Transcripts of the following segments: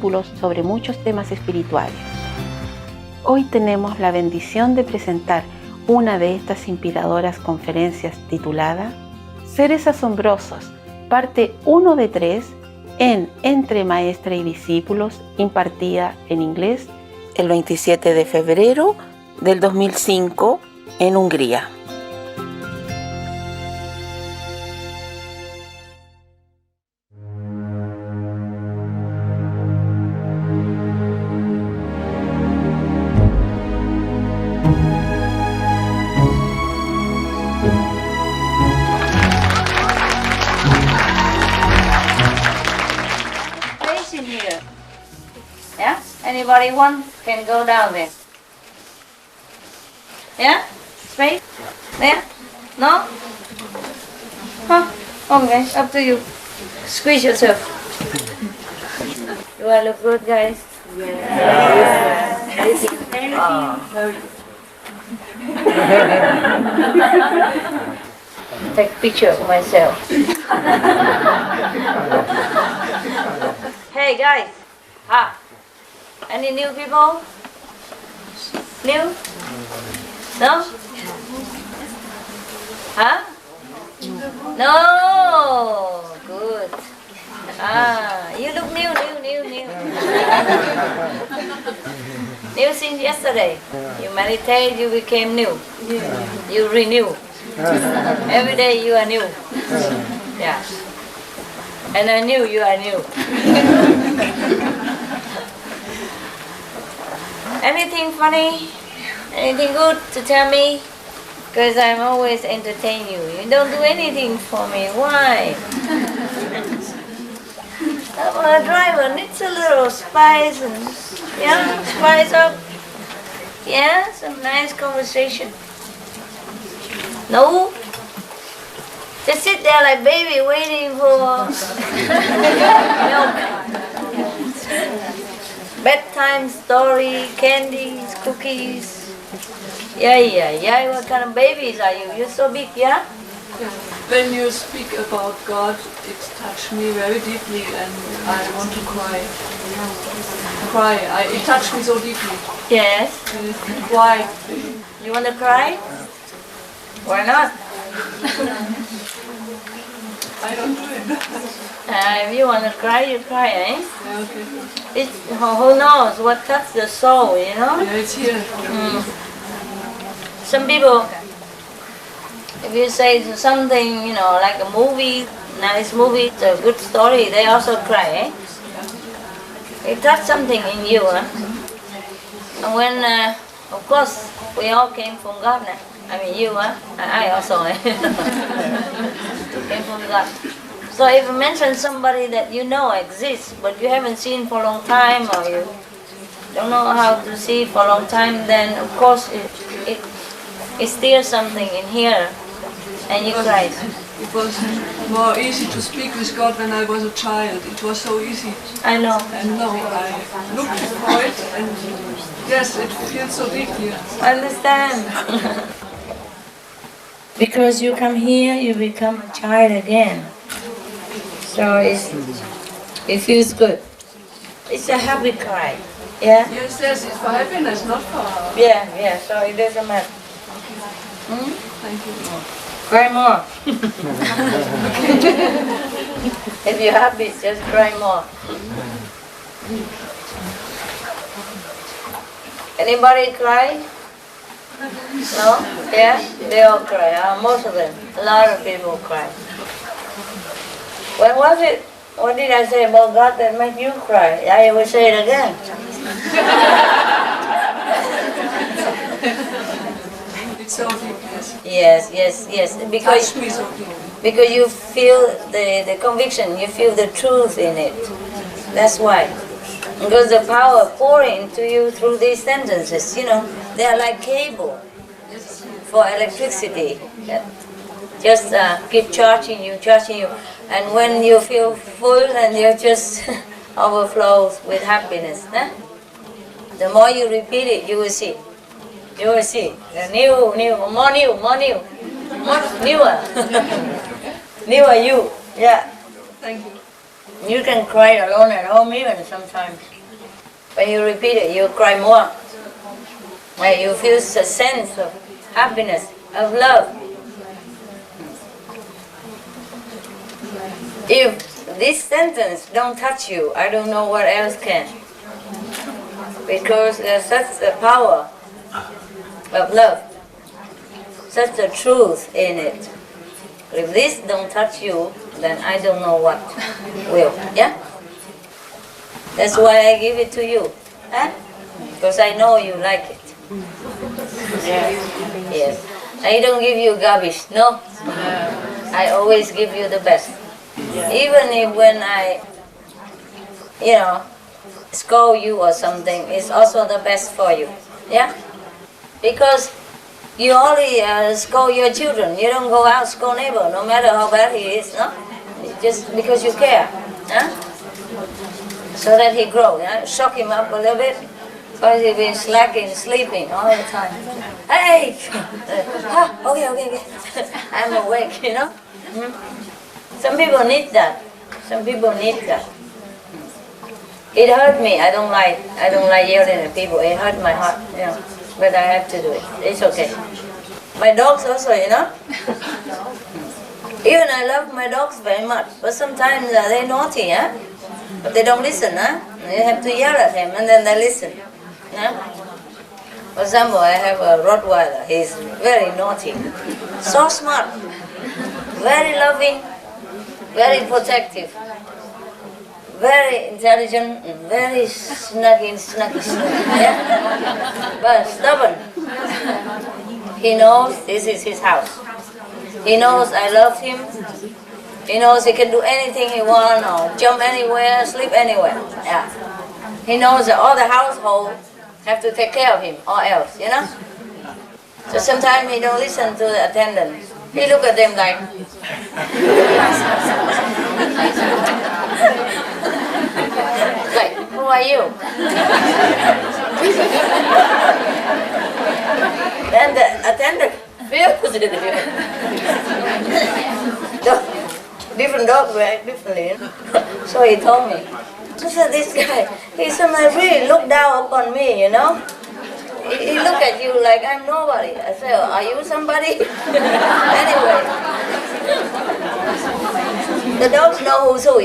discípulos sobre muchos temas espirituales. Hoy tenemos la bendición de presentar una de estas inspiradoras conferencias titulada Seres Asombrosos, parte 1 de 3 en Entre Maestra y Discípulos, impartida en inglés el 27 de febrero del 2005 en Hungría. Anybody want can go down there. Yeah? Space? There? No? Huh? Okay, up to you. Squeeze yourself. You all look good, guys? Yes. Take a picture of myself. Hey guys. Any new people? New? No? Huh? No! Good. You look new. New since yesterday. You meditate, you became new. You renew. Every day you are new. Yeah. And I knew you are new. Anything funny? Anything good to tell me? Because I'm always entertain you. You don't do anything for me. Why? A driver needs a little spice and spice up. Yeah, some nice conversation. No? Just sit there like baby waiting for milk. Bedtime story, candies, cookies. Yeah. What kind of babies are you? You're so big, yeah? When you speak about God, it touched me very deeply and I want to cry. It touched me so deeply. Yes. Why? You want to cry? Why not? I don't do it. If you want to cry, you cry, eh? Yeah, okay. Who knows what touches the soul, you know? Yeah, it's here. Some people, if you say something, like a movie, nice movie, it's a good story, they also cry, eh? It touched something in you, huh? And when, of course, we all came from God now. I mean, you, huh? I also, eh? Came from God. So if you mention somebody that you know exists, but you haven't seen for a long time, or you don't know how to see for a long time, then of course it stirs something in here, and you cry. It was more easy to speak with God when I was a child. It was so easy. I know. And now I looked for it, and yes, it feels so deep here. I understand. Because you come here, you become a child again. So it feels good. It's a happy cry. Yeah? Yes, it's for happiness, not for... Yeah, so it doesn't matter. Thank you. Cry more. If you're happy, just cry more. Anybody cry? No? Yeah? They all cry. Most of them. A lot of people cry. When was it? What did I say about God that made you cry? I will say it again. It's so deep, yes. Yes. Because you feel the conviction, you feel the truth in it. That's why. Because the power pouring to you through these sentences, they are like cable for electricity. Just keep charging you. And when you feel full and you just overflow with happiness. The more you repeat it, you will see. You will see. The more newer. Newer you. Yeah. Thank you. You can cry alone at home even sometimes. When you repeat it, you cry more. When you feel a sense of happiness, of love. If this sentence don't touch you, I don't know what else can. Because there's such a power of love, such a truth in it. If this don't touch you, then I don't know what will. Yeah? That's why I give it to you. Huh? Because I know you like it. Yes. I don't give you garbage, no? I always give you the best. Even if when I, scold you or something, it's also the best for you. Yeah? Because you only scold your children. You don't go out scold neighbor, no matter how bad he is, no? Just because you care. Huh? So that he grows. Yeah? Shock him up a little bit. Because he's been slacking, sleeping all the time. Hey! Okay. I'm awake, Some people need that. It hurt me. I don't like yelling at people. It hurt my heart, But I have to do it. It's okay. My dogs also, Even I love my dogs very much. But sometimes they're naughty, But they don't listen, You have to yell at them and then they listen. For example, I have a Rottweiler. He's very naughty. So smart. Very loving. Very protective. Very intelligent. And very snuggy. Yeah? But stubborn. He knows this is his house. He knows I love him. He knows he can do anything he wants, or jump anywhere, sleep anywhere. Yeah. He knows that all the household have to take care of him, or else, So sometimes he don't listen to the attendant. He look at them like, who are you? Then the attendant feels it. Different dogs react differently. So he told me, listen, this guy, he sometimes really look down upon me, He look at you like I'm nobody. I say, are you somebody? Anyway, the dogs know who's who,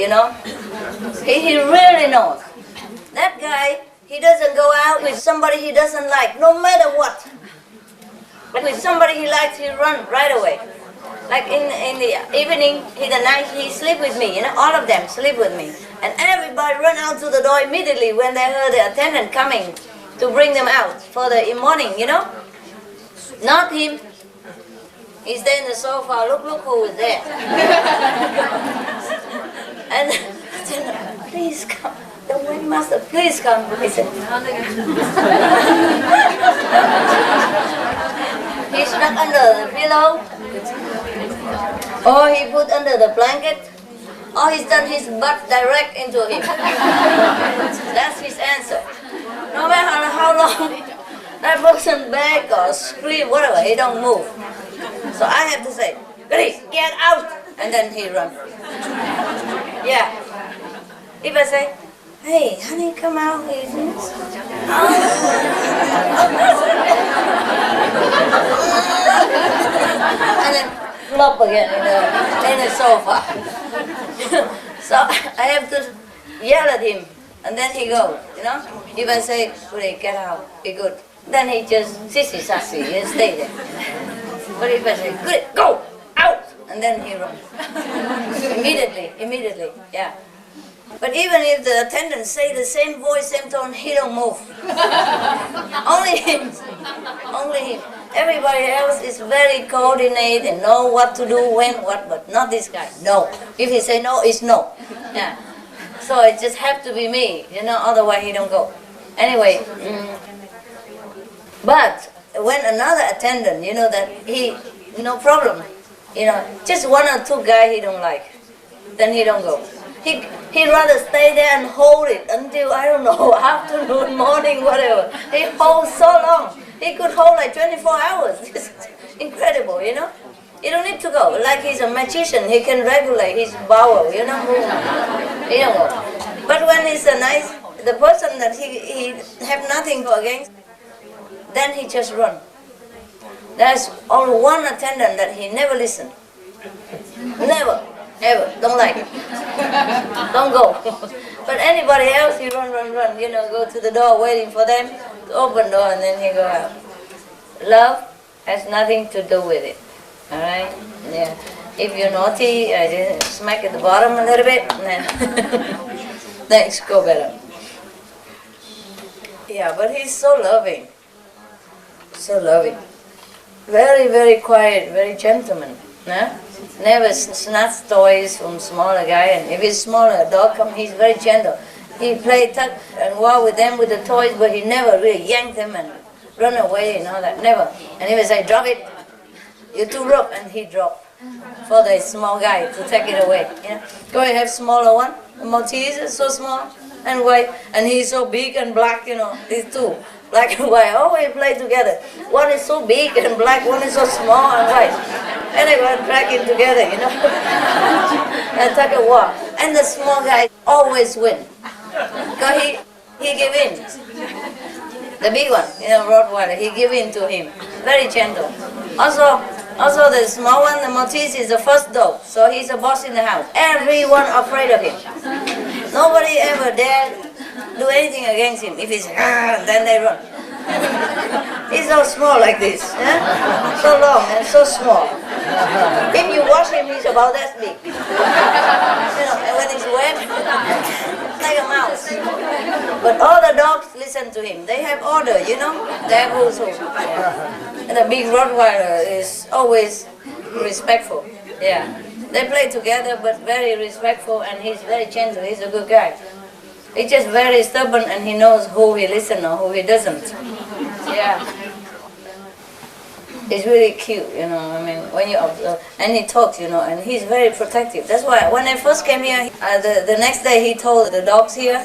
He really knows. That guy, he doesn't go out with somebody he doesn't like, no matter what. But with somebody he likes, he run right away. Like in the evening, in the night, he sleep with me, all of them sleep with me. And everybody run out to the door immediately when they heard the attendant coming to bring them out for the morning, Not him. He stay in the sofa, look who is there. And please come. The waymaster, please come. He said, he stuck under the pillow, or he put under the blanket, or he's done his butt direct into him. That's his answer. No matter how long that person beg or scream, whatever, he don't move. So I have to say, please, get out, and then he run. Yeah. If I say, hey, honey, come out, please. And then flop again in the sofa. So I have to yell at him, and then he goes, If I say, please, get out, be good, then he just sissy-sassy, he stay there. But if I say, good, go, out, and then he runs. Immediately, yeah. But even if the attendant say the same voice, same tone, he don't move. Only him. Everybody else is very coordinated and know what to do, when, what, but not this guy. No. If he say no, it's no. Yeah. So it just have to be me, otherwise he don't go. Anyway, but when another attendant, that he, no problem, just one or two guys he don't like, then he don't go. He'd rather stay there and hold it until, I don't know, afternoon, morning, whatever. He holds so long. He could hold like 24 hours. It's incredible, You don't need to go. Like he's a magician, he can regulate his bowel, you know, movement. He don't go. But when he's a nice, the person that he have nothing against, then he just run. There's only one attendant that he never listen. Never, ever, don't like it. Don't go. But anybody else, he run, you know, go to the door waiting for them to open door and then he go out. Love has nothing to do with it. Alright? Yeah. If you're naughty, just smack at the bottom a little bit, and then things go better. Yeah, but he's so loving. So loving. Very, very quiet, very gentleman. Nah? Never snatch toys from smaller guy, and if it's smaller, dog come, he's very gentle. He play tug and war with them with the toys, but he never really yanked them and run away and all that. Never. And he would say, drop it. You're too rough, and he drop for the small guy to take it away. You know? Go and have smaller one. The Maltese is so small and white, and he's so big and black. You know, these two, black and white, always play together. One is so big and black, one is so small and white, and they go and drag it together. You know, and take a walk. And the small guy always win, because he give in. The big one, you know, Rottweiler, he give in to him. Very gentle. Also the small one, the Maltese, is the first dog, so he's a boss in the house. Everyone afraid of him. Nobody ever dare do anything against him. If he's then they run. He's so small like this, so long and so small. If you wash him, he's about that big. You know, and when he's wet, like a mouse. But all the dogs listen to him. They have order, you know. They have rules. And the big Rottweiler is always respectful. Yeah. They play together, but very respectful, and he's very gentle. He's a good guy. He's just very stubborn, and he knows who he listens or who he doesn't. Yeah. It's really cute, you know, I mean, when you observe. And he talks, you know, and he's very protective. That's why when I first came here, the next day he told the dogs here,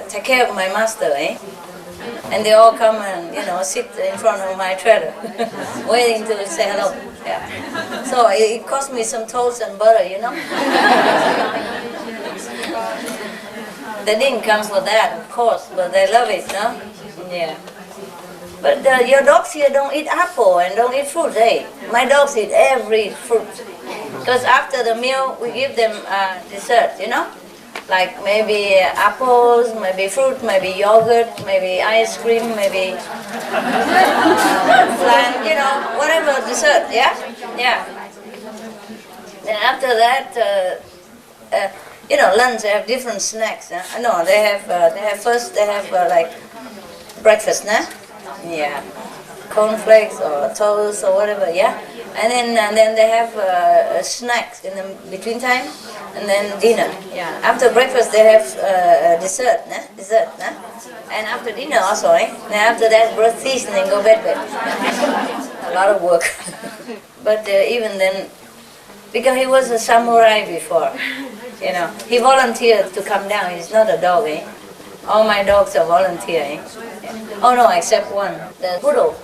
take care of my master, eh? And they all come and, you know, sit in front of my trailer, waiting to say hello. Yeah. So it cost me some toast and butter, you know. They didn't come for that, of course, but they love it, no? Yeah. But your dogs here don't eat apple and don't eat fruit, eh? My dogs eat every fruit. Because after the meal, we give them dessert, you know? Like maybe apples, maybe fruit, maybe yogurt, maybe ice cream, maybe flan, you know, whatever dessert, yeah? Yeah. Then after that, you know, lunch, they have different snacks. No, they have first like breakfast, nah? Yeah, cornflakes or toast or whatever, yeah. And then they have snacks in the between time, and then dinner. Yeah. After breakfast they have dessert, nah? Dessert, nah? And after dinner also, eh? Then after that brush teeth and then go bed. A lot of work. But even then, because he was a samurai before, you know, he volunteered to come down. He's not a dog, eh? All my dogs are volunteer, eh? Oh no, except one, the poodle.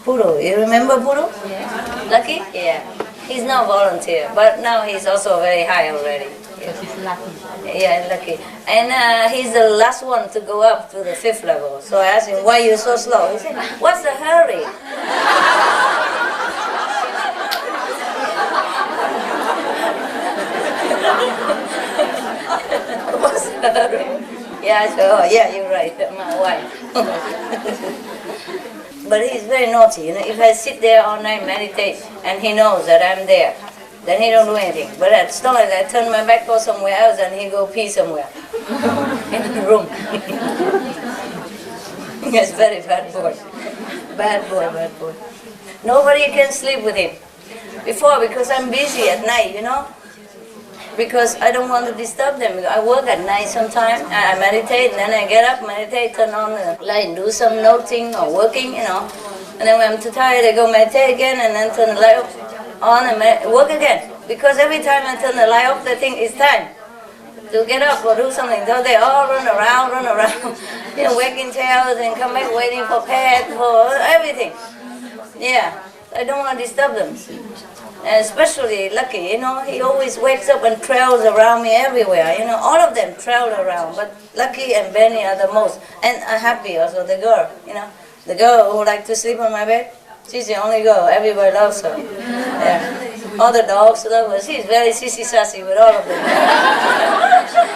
Poodle, you remember Poodle? Yeah. Lucky? Yeah. He's not volunteer, but now he's also very high already. Yeah. He's lucky. Yeah, lucky. And he's the last one to go up to the 5th level. So I asked him, why are you so slow? He said, what's the hurry? What's the hurry? Yeah, I said, oh yeah, you're right, my wife. But he's very naughty, you know. If I sit there all night meditate and he knows that I'm there, then he don't do anything. But as long as I turn my back, go somewhere else, and he go pee somewhere in the room. He's very bad boy. Bad boy. Nobody can sleep with him. Before, because I'm busy at night, you know. Because I don't want to disturb them. I work at night sometimes, I meditate, and then I get up, meditate, turn on the light, do some noting or working, you know. And then when I'm too tired, I go meditate again, and then turn the light on and work again. Because every time I turn the light off, they think it's time to get up or do something. So they all run around, you know, wagging tails and come back waiting for pet, for everything. Yeah, I don't want to disturb them. And especially Lucky, you know, he always wakes up and trails around me everywhere. You know, all of them trail around, but Lucky and Benny are the most. And Happy also, the girl, you know. The girl who likes to sleep on my bed, she's the only girl. Everybody loves her. Yeah. All the dogs love her. She's very sissy-sassy with all of them.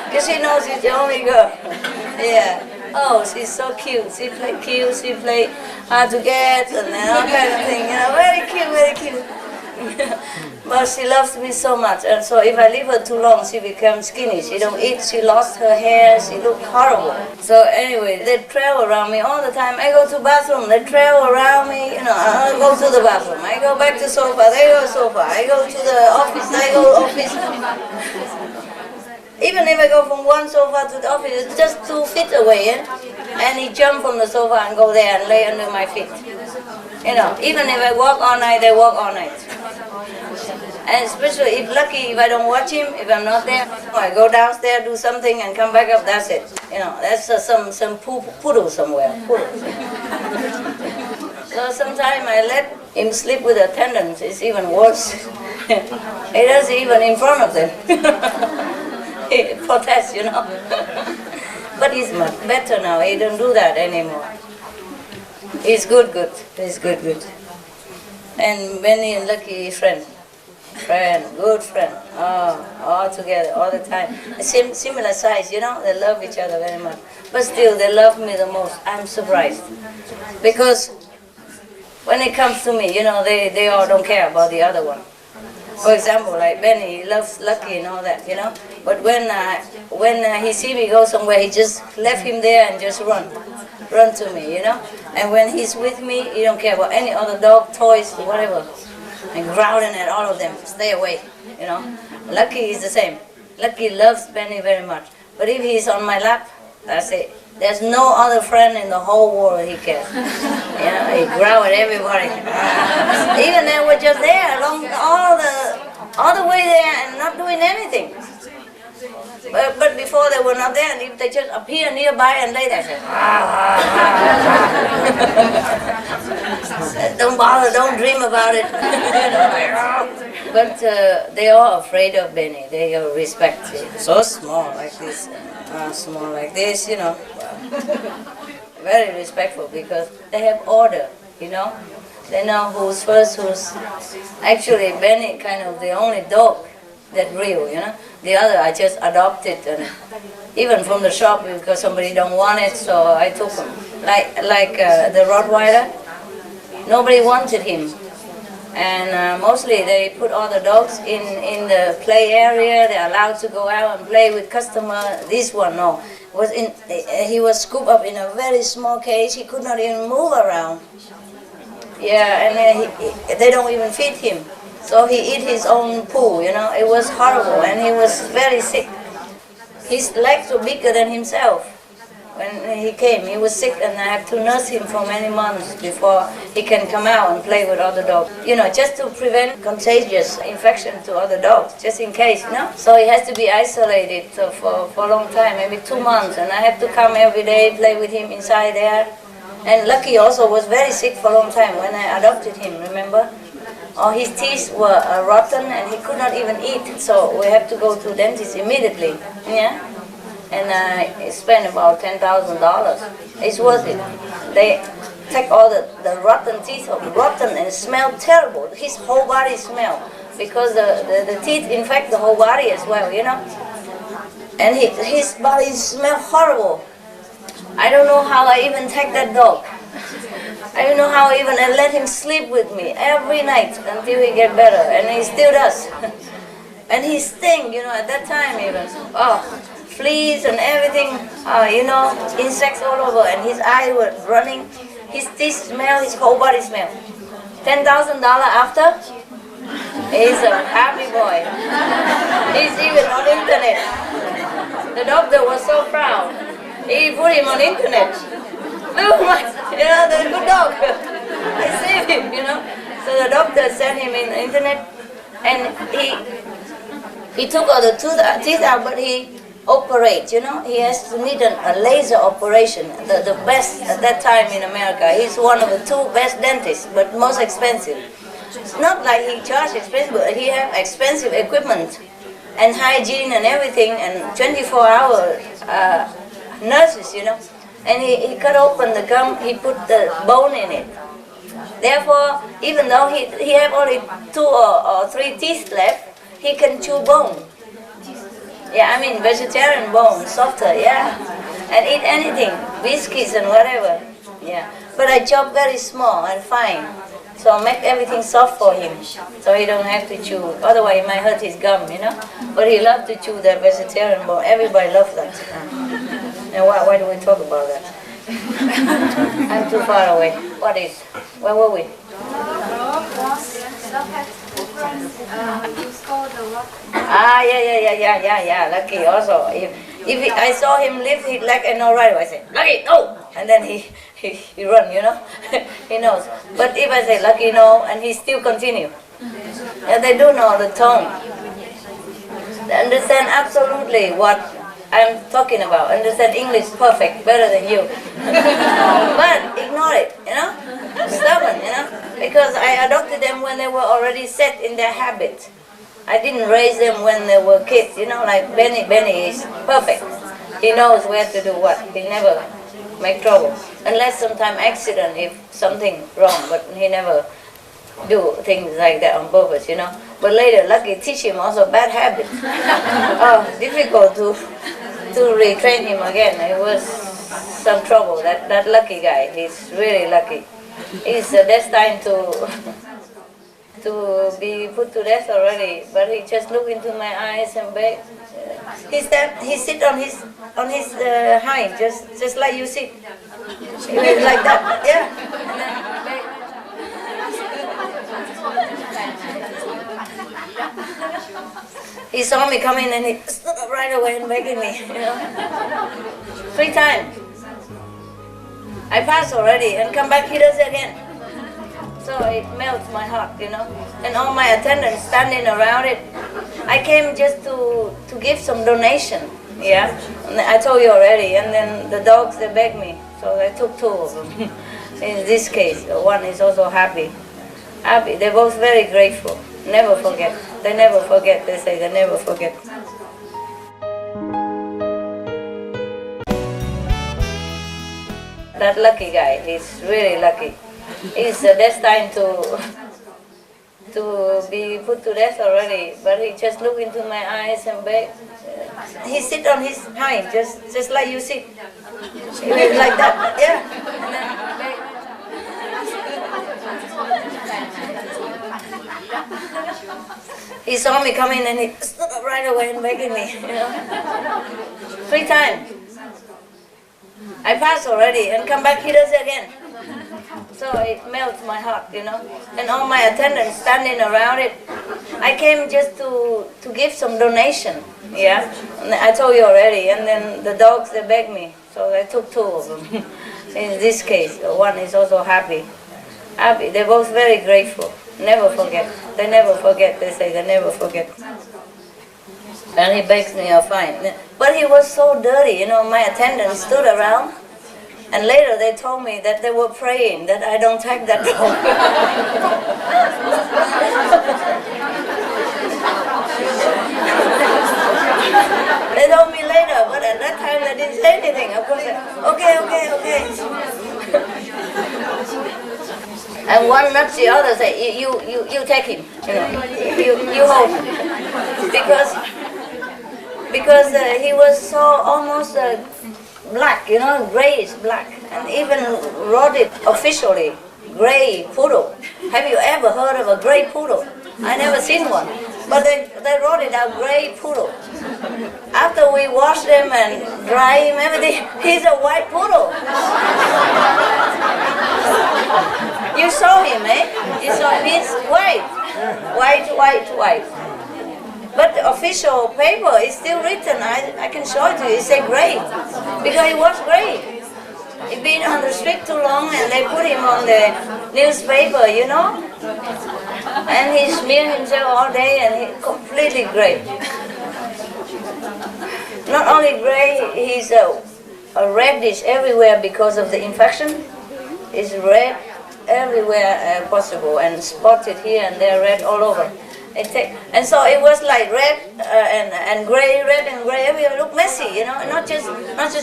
Because she knows she's the only girl. Yeah. Oh, she's so cute. She play hard to get and all kind of thing. You know, very cute, very cute. But she loves me so much, and so if I leave her too long, she becomes skinny. She don't eat. She lost her hair. She look horrible. So anyway, they trail around me all the time. I go to bathroom. They trail around me. You know, I go to the bathroom. I go back to sofa. They go sofa. I go to the office. They go office. Even if I go from one sofa to the office, it's just 2 feet away, and he jump from the sofa and go there and lay under my feet. You know, even if I walk all night, they walk all night. And especially if Lucky, if I don't watch him, if I'm not there, I go downstairs, do something, and come back up. That's it. You know, that's some poodle somewhere. Poodle. So sometimes I let him sleep with attendants. It's even worse. He does it even in front of them. He protests, you know. But he's much better now. He don't do that anymore. He's good. He's good. And Benny and Lucky, friend, good friend. Oh, all together, all the time. Similar size, you know. They love each other very much. But still, they love me the most. I'm surprised. Because when it comes to me, you know, they all don't care about the other one. For example, like Benny, he loves Lucky and all that, you know. But when he see me go somewhere, he just left him there and just run to me, you know. And when he's with me, he don't care about any other dog, toys, whatever. And growling at all of them, stay away, you know. Lucky is the same. Lucky loves Benny very much. But if he's on my lap, that's it. There's no other friend in the whole world he cares. You know, he growl at everybody. Even they were just there along all the way there and not doing anything. But before they were not there, and if they just appear nearby and lay there, say, don't bother, don't dream about it. But they are afraid of Benny. They respect him. So small like this, you know. Very respectful because they have order, you know. They know who's first, who's... Actually, Benny kind of the only dog that real, you know. The other I just adopted, and even from the shop because somebody don't want it, so I took him. Like the Rottweiler, nobody wanted him, and mostly they put all the dogs in the play area. They're allowed to go out and play with customer. This one, no, he was scooped up in a very small cage. He could not even move around. Yeah, and they don't even feed him. So he ate his own poo, you know. It was horrible, and he was very sick. His legs were bigger than himself. When he came, he was sick, and I had to nurse him for many months before he can come out and play with other dogs. You know, just to prevent contagious infection to other dogs, just in case, you know. So he has to be isolated for a long time, maybe 2 months, and I had to come every day, play with him inside there. And Lucky also was very sick for a long time when I adopted him, remember? Oh, his teeth were rotten and he could not even eat, so we have to go to the dentist immediately. Yeah, and I spent about $10,000. It's worth it. They take all the rotten teeth off, rotten, and smell terrible. His whole body smell because the teeth infect the whole body as well, you know. And his body smell horrible. I don't know how I even take that dog. I don't know how even I let him sleep with me every night until he get better, and he still does. And he sting, you know, at that time even. Oh, fleas and everything, you know, insects all over, and his eyes were running. His teeth smell, his whole body smell. $10,000 after, he's a happy boy. He's even on internet. The doctor was so proud. He put him on internet. Look, you know, the good dog. I saved him, you know. So the doctor sent him in the internet, and he took all the teeth out, but he operates, you know. He has to need a laser operation, the best at that time in America. He's one of the 2 best dentists, but most expensive. not like he charges expensive, but he have expensive equipment and hygiene and everything, and 24-hour nurses, you know. And he cut open the gum, he put the bone in it. Therefore, even though he have only 2 or 3 teeth left, he can chew bone. Yeah, I mean vegetarian bone, softer, yeah. And eat anything, biscuits and whatever. Yeah. But I chop very small and fine. So I make everything soft for him. So he don't have to chew. Otherwise he might hurt his gum, you know. But he loves to chew that vegetarian bone. Everybody loves that. And why do we talk about that? I'm too far away. What is? Where were we? Yeah. Lucky also. If I saw him lift his leg and no right, I say, Lucky, no! And then he run, you know. He knows. But if I say Lucky, no, and he still continue. And they do know the tone. They understand absolutely what I'm talking about. Understand English perfect, better than you. But ignore it, you know. Stubborn, you know. Because I adopted them when they were already set in their habit. I didn't raise them when they were kids, you know, like Benny. Benny is perfect. He knows where to do what. He never make trouble. Unless sometime accident, if something wrong, but he never do things like that on purpose, you know. But later, Lucky teach him also bad habits. Difficult to retrain him again. It was some trouble. That Lucky guy, he's really lucky. He's destined to be put to death already, but he just looked into my eyes and begged. He sit on his hind, just like you sit. He was like that, yeah. And then he saw me coming and he stood up right away and begging me, you know. 3 times. I passed already and come back, he does it again. So it melts my heart, you know. And all my attendants standing around it. I came just to give some donation, yeah. And I told you already. And then the dogs, they begged me. So I took 2 of them. In this case, one is also happy. They're both very grateful. Never forget. They never forget. They say they never forget. That Lucky guy, he's really lucky. He's destined to be put to death already, but he just looked into my eyes and begged. He sit on his hind, just like you sit. He was like that, yeah. And then he saw me coming and he stood up right away and begging me, you know. 3 times. I passed already and come back, he does it again. So it melts my heart, you know. And all my attendants standing around it. I came just to give some donation, yeah. And I told you already. And then the dogs, they begged me. So I took 2 of them. In this case, one is also happy. They're both very grateful. Never forget. They never forget. They say they never forget. And he begs me, fine. But he was so dirty, you know. My attendants stood around. And later they told me that they were praying that I don't take that dog. They told me later, but at that time they didn't say anything. Of course, okay. And one nudged the other, say, you take him, you know, you hold him. Because he was so almost black, you know, grayish black, and even wrote it officially, gray poodle. Have you ever heard of a gray poodle? I never seen one, but they wrote it out, gray poodle. After we wash them and dry him, everything, he's a white poodle. You saw him, eh? You saw him, he's white. But the official paper is still written. I can show it to you. It says gray, because he was gray. He'd been on the street too long, and they put him on the newspaper, you know. And he smeared himself all day, and he's completely gray. Not only gray, he's a reddish everywhere because of the infection. It's red, everywhere possible, and spotted here and there, red all over. And so it was like red and gray, red and gray. Everywhere looked messy, you know, not just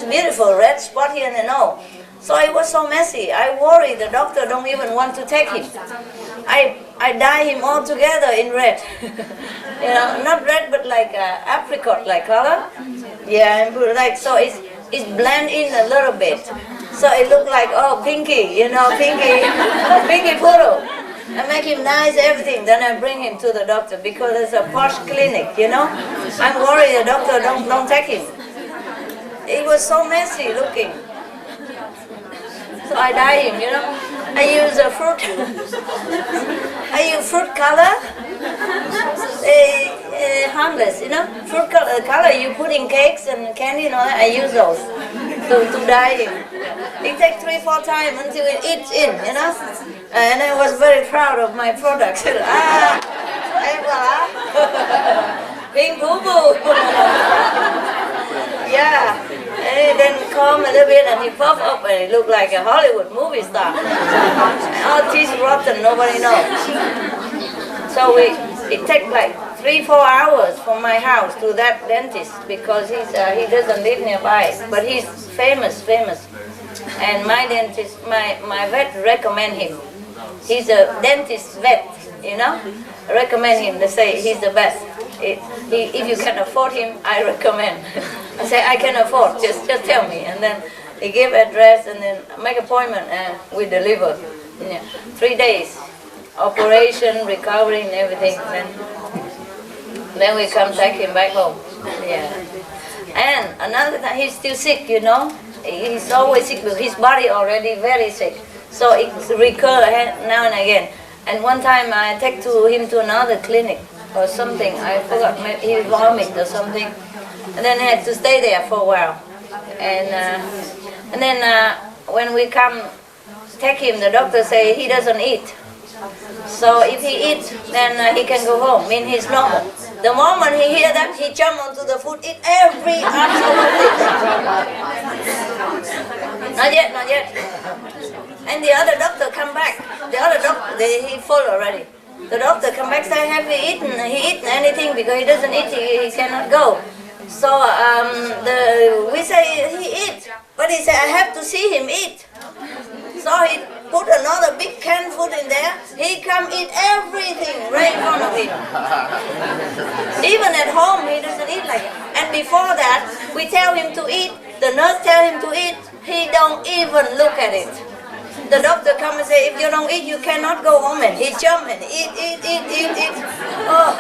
beautiful, red spot here and there, no. So it was so messy. I worry the doctor don't even want to take him. I dye him all together in red. You know, not red but like apricot like color. Yeah, and like so it's blend in a little bit. So it looked like pinky, you know, pinky poodle. I make him nice everything. Then I bring him to the doctor because it's a posh clinic, you know. I'm worried the doctor don't take him. It was so messy looking. So I dye him, you know. I use a fruit. I use fruit color. Harmless, you know. Fruit color you put in cakes and candy and all that. I use those to dye him. It takes 3-4 times until it eats in, you know. And I was very proud of my products. Pink boo boo. Yeah. And then calm a little bit and he puffed up and he looked like a Hollywood movie star. All teeth rotten, nobody knows. So it takes like 3-4 hours from my house to that dentist because he doesn't live nearby, but he's famous. And my dentist, my vet recommend him. He's a dentist vet, you know. I recommend him. They say he's the best. If you can afford him, I recommend. I say I can afford. Just tell me, and then he give address and then make appointment and we deliver. Yeah. 3 days, operation, recovery, and everything. Then we come take him back home. Yeah. And another time he's still sick, you know. He's always sick because his body already very sick. So it recurs now and again. And one time I take him to another clinic or something. I forgot, maybe he vomited or something. And then I had to stay there for a while. And then when we come take him, the doctor say he doesn't eat. So if he eats, then he can go home. I mean, he's normal. The moment he hear that, he jump onto the food, eat every absolute thing. Not yet. And the other doctor come back. The other doctor, he full already. The doctor come back, say, have he eaten anything? Because he doesn't eat, he cannot go. So we say he eat, but he said I have to see him eat. So he put another big can food in there. He come eat everything right in front of him. Even at home he doesn't eat like it. And before that we tell him to eat. The nurse tell him to eat. He don't even look at it. The doctor come and say, if you don't eat, you cannot go home. And he jump and eat. Oh,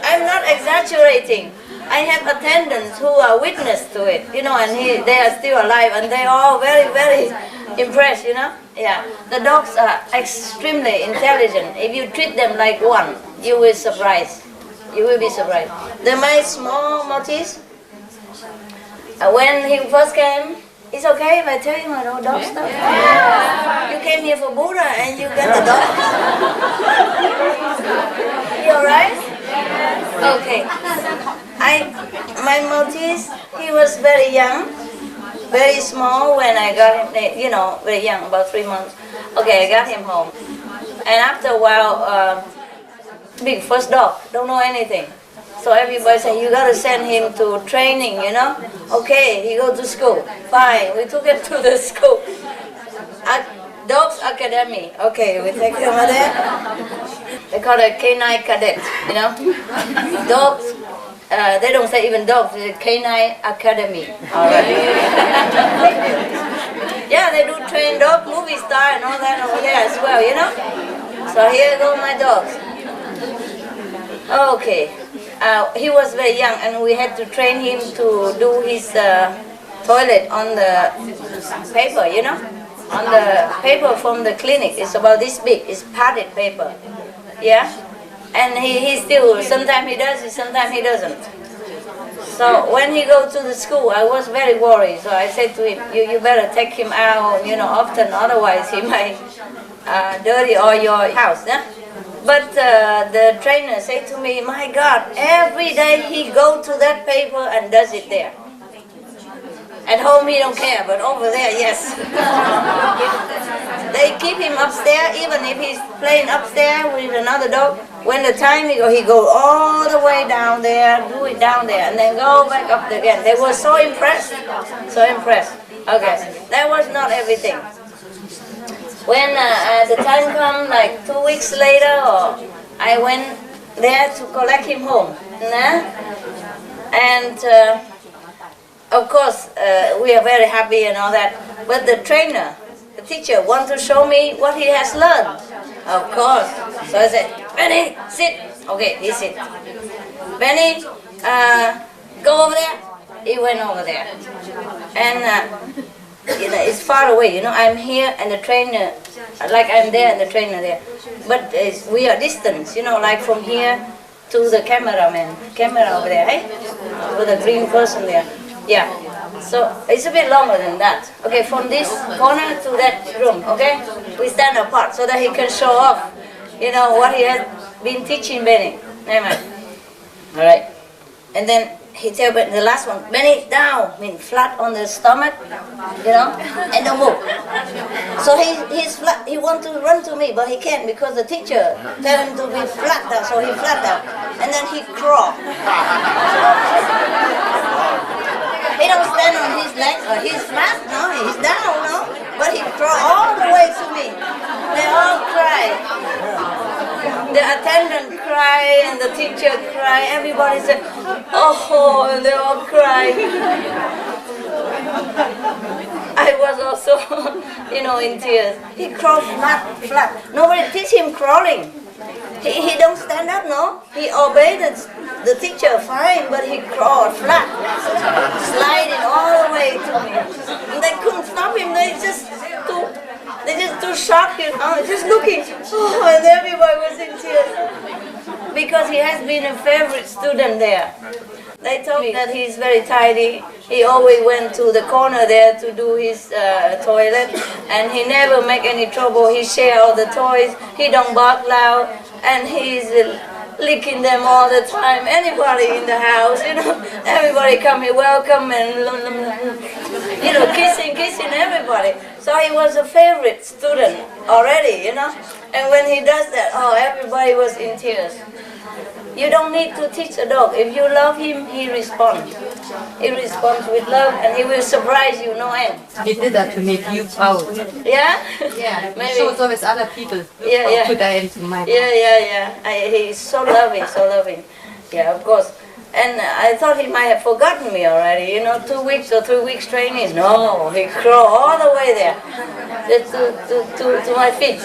I'm not exaggerating. I have attendants who are witness to it, you know, and they are still alive, and they are all very, very impressed, you know. Yeah, the dogs are extremely intelligent. If you treat them like one, you will surprise. You will be surprised. My small Maltese, when he first came, it's okay if I tell you my dog stuff. Yeah. You came here for Buddha and you get the dog. You alright? Okay. My Maltese, he was very young, very small when I got him, you know, very young, about 3 months. Okay, I got him home. And after a while, big first dog, don't know anything. So everybody said, you got to send him to training, you know. Okay, he go to school. Fine, we took him to the school. Dogs Academy. Okay, we take him there. They call it canine cadet, you know. Dogs, they don't say even dogs, it's canine academy. All right. Yeah, they do train dog, movie star and all that over there as well, you know. So here go my dogs. Okay. He was very young and we had to train him to do his toilet on the paper, you know. On the paper from the clinic. It's about this big. It's padded paper. Yeah? And he still, sometimes he does it, sometimes he doesn't. So when he go to the school, I was very worried. So I said to him, you better take him out, you know, often, otherwise he might dirty all your house. Yeah? But the trainer said to me, my God, every day he go to that paper and does it there. At home he don't care, but over there, yes. They keep him upstairs, even if he's playing upstairs with another dog. When the time he go all the way down there, do it down there, and then go back up again. They were so impressed, so impressed. Okay, that was not everything. When the time come, like 2 weeks later, I went there to collect him home. And of course, we are very happy and all that. But the trainer, the teacher, wants to show me what he has learned. Of course. So I said, Benny, sit. Okay, he sit. Benny, go over there. He went over there. And it's far away, I'm here and the trainer, like I'm there and the trainer there. But we are distance, like from here to the camera over there, eh? With the green person there. Yeah. So it's a bit longer than that. Okay, from this corner to that room, okay? We stand apart so that he can show off, what he has been teaching Benny. Amen. All right. And then he tell the last one, Benny, down, flat on the stomach, and don't move. So he's flat. He wants to run to me, but he can't because the teacher tell him to be flat down, so he flat down. And then he crawl. He don't stand on his legs, or he's flat, no, he's down, no, but he crawl all the way to me. They all cry. The attendant cry and the teacher cry. Everybody said, oh, and they all cry. I was also, in tears. He crawled flat. Nobody teach him crawling. He don't stand up, no. He obeyed the teacher fine, but he crawled flat, sliding all the way to me. And they couldn't stop him. They just too shocked, just looking. Oh, and everybody was in tears because he has been a favorite student there. They told me that he's very tidy. He always went to the corner there to do his toilet, and he never make any trouble. He share all the toys. He don't bark loud, and he's licking them all the time. Anybody in the house, everybody come here, welcome, and kissing everybody. So he was a favorite student already, And when he does that, everybody was in tears. You don't need to teach a dog. If you love him, he responds. He responds with love, and he will surprise you, no end. He did that to make you proud. Yeah? Yeah, Maybe. shows always other people. Yeah. Put that into my Yeah. He's so loving. Yeah, of course. And I thought he might have forgotten me already, 2 weeks or 3 weeks training. No, he crawled all the way there to my feet.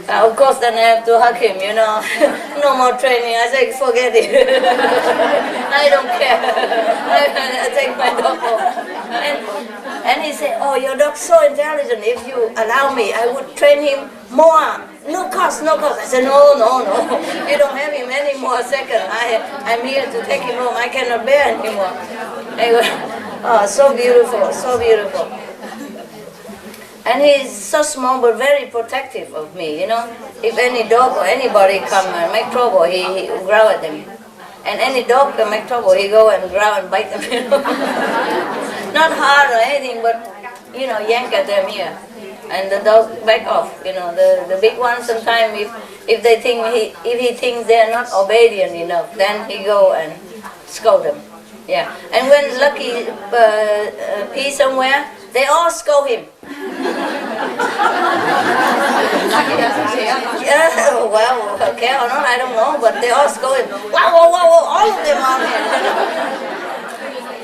Of course, then I have to hug him, No more training. I said, forget it. I don't care. I take my dog home. And he said, oh, your dog's so intelligent. If you allow me, I would train him more. No cost. I said, no. You don't have him anymore. Second, I'm here to take him home. I cannot bear anymore. Anyway, so beautiful. And he's so small but very protective of me, If any dog or anybody come and make trouble, he growl at them. And any dog can make trouble, he go and growl and bite them, Not hard or anything, but, yank at them here. And the dog back off, The big one sometimes, if they think if he thinks they're not obedient enough, then he go and scold them. Yeah. And when Lucky pee somewhere, they all scold him. Yeah, well, care or not, I don't know, but they all scold him. Whoa, all of them on him.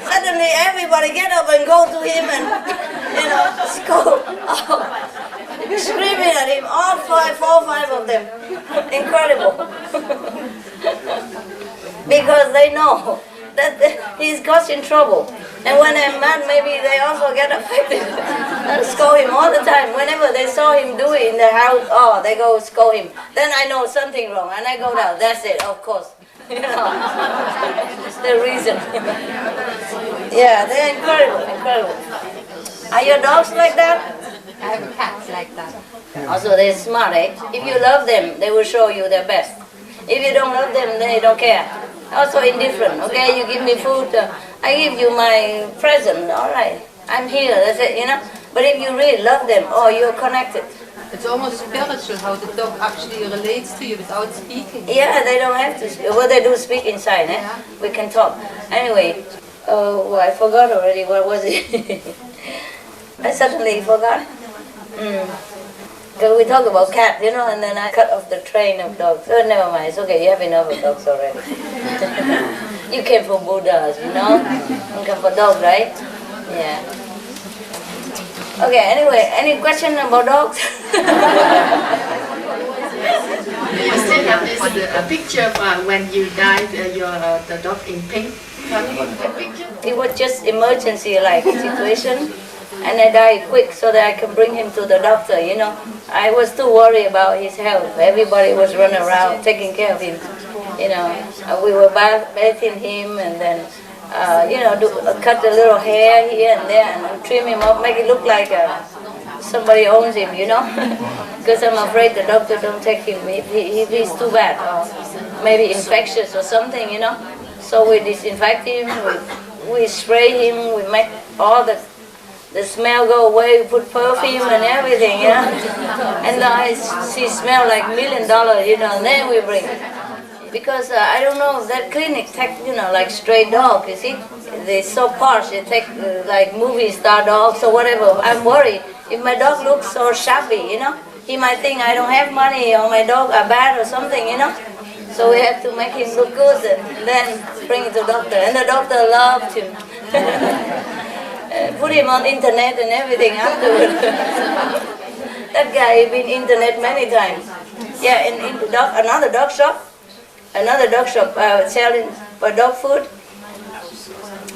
Suddenly everybody get up and go to him and, scold. Screaming at him, all five of them. Incredible. Because they know that he's causing trouble. And when I'm mad, maybe they also get affected. And scold him all the time. Whenever they saw him do it in the house, they go scold him. Then I know something wrong, and I go down. That's it, of course. It's the reason. Yeah, they're incredible. Are your dogs like that? I have a cat like that. Also, they're smart, eh? If you love them, they will show you their best. If you don't love them, they don't care. Also indifferent. Okay, you give me food, I give you my present. All right, I'm here. That's it. But if you really love them, oh, you're connected. It's almost spiritual how the dog actually relates to you without speaking. Yeah, they don't have to speak. Well, they do speak inside, eh? We can talk. Anyway, I forgot already. What was it? I suddenly forgot. Because we talk about cats, and then I cut off the train of dogs. Oh, never mind. It's okay. You have enough of dogs already. You came for Buddhas, You come for dogs, right? Yeah. Okay, anyway, any question about dogs? I still have this picture from when you died, the dog in pink. It was just emergency-like situation, and I died quick so that I can bring him to the doctor, I was too worried about his health. Everybody was running around taking care of him, We were bathing him and then cut a little hair here and there and trim him up, make it look like somebody owns him, Because I'm afraid the doctor don't take him if he's too bad, or maybe infectious or something, So we disinfect him, we spray him, we make all the smell go away, we put perfume and everything, And he smell like $1 million, and then we bring him. Because I don't know, that clinic take, like stray dog, you see? They're so posh, they take like movie star dogs or whatever. I'm worried. If my dog looks so shabby, he might think I don't have money or my dog are bad or something, So we have to make him look good and then bring him to the doctor. And the doctor loved him. Put him on internet and everything afterwards. That guy has been internet many times. Yeah, in another dog shop selling dog food.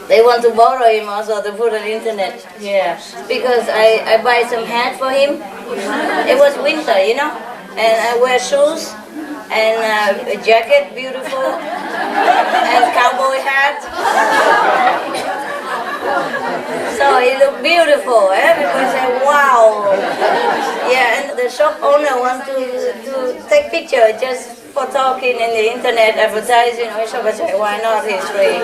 They want to borrow him also to put on the internet. Yeah, because I buy some hat for him. It was winter, and I wear shoes and a jacket, beautiful, and cowboy hat. So he looked beautiful. Everybody said, wow. Yeah, and the shop owner wants to take picture just for talking in the internet, advertising. I said, why not? He's free.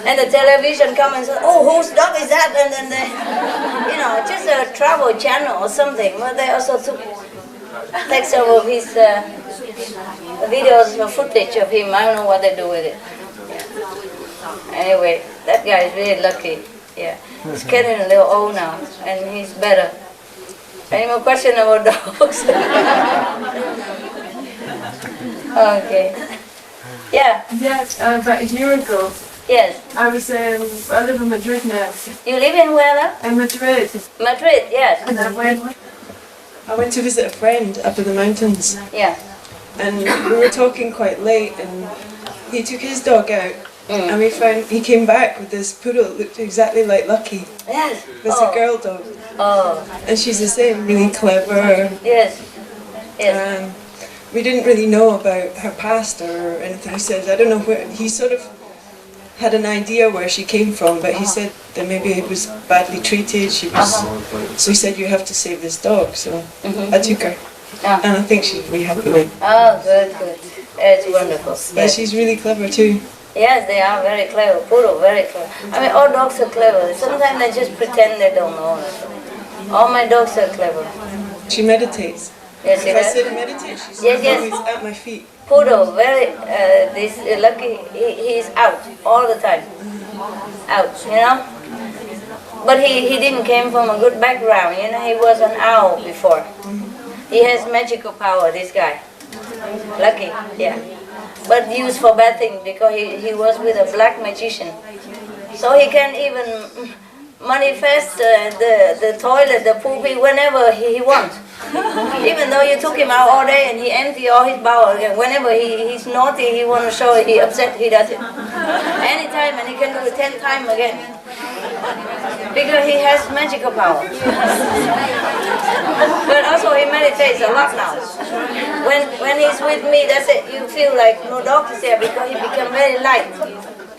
And the television comes and says, oh, whose dog is that? And then they, just a travel channel or something. But they also take some of his videos or footage of him. I don't know what they do with it. Yeah. Anyway, that guy is really lucky. Yeah, he's getting a little old now, and he's better. Any more questions about dogs? Okay. Yeah. Yes, about a year ago. Yes. I live in Madrid now. You live in where now? In Madrid. Madrid, yes. And I went to visit a friend up in the mountains. Yeah. And we were talking quite late, and he took his dog out. And we found he came back with this poodle that looked exactly like Lucky. Yes. It was a girl dog. Oh. And she's the same, really clever. Yes. Yes. We didn't really know about her past or anything. He says, I don't know where, he sort of had an idea where she came from, but he said that maybe it was badly treated. So he said, you have to save this dog. So I took her. And I think she's really happy with it. Oh, good. It's wonderful. But yes. She's really clever too. Yes, they are very clever. Poodle, very clever. I mean, all dogs are clever. Sometimes they just pretend they don't know. All my dogs are clever. She meditates. Yes, if I sit and meditate, she's always at my feet. Poodle, very, Lucky, he's out all the time. Out, But he didn't come from a good background, he was an owl before. He has magical power, this guy. Lucky, yeah. But used for bad things because he was with a black magician. So he can even manifest the toilet, the poopy, whenever he wants. Even though you took him out all day and he emptied all his bowel again. Whenever he's naughty, he wants to show it, he upset, he does it. Anytime, and he can do it 10 times again. Because he has magical power. But also he meditates a lot now. When he's with me, that's it, you feel like no dog is there because he become very light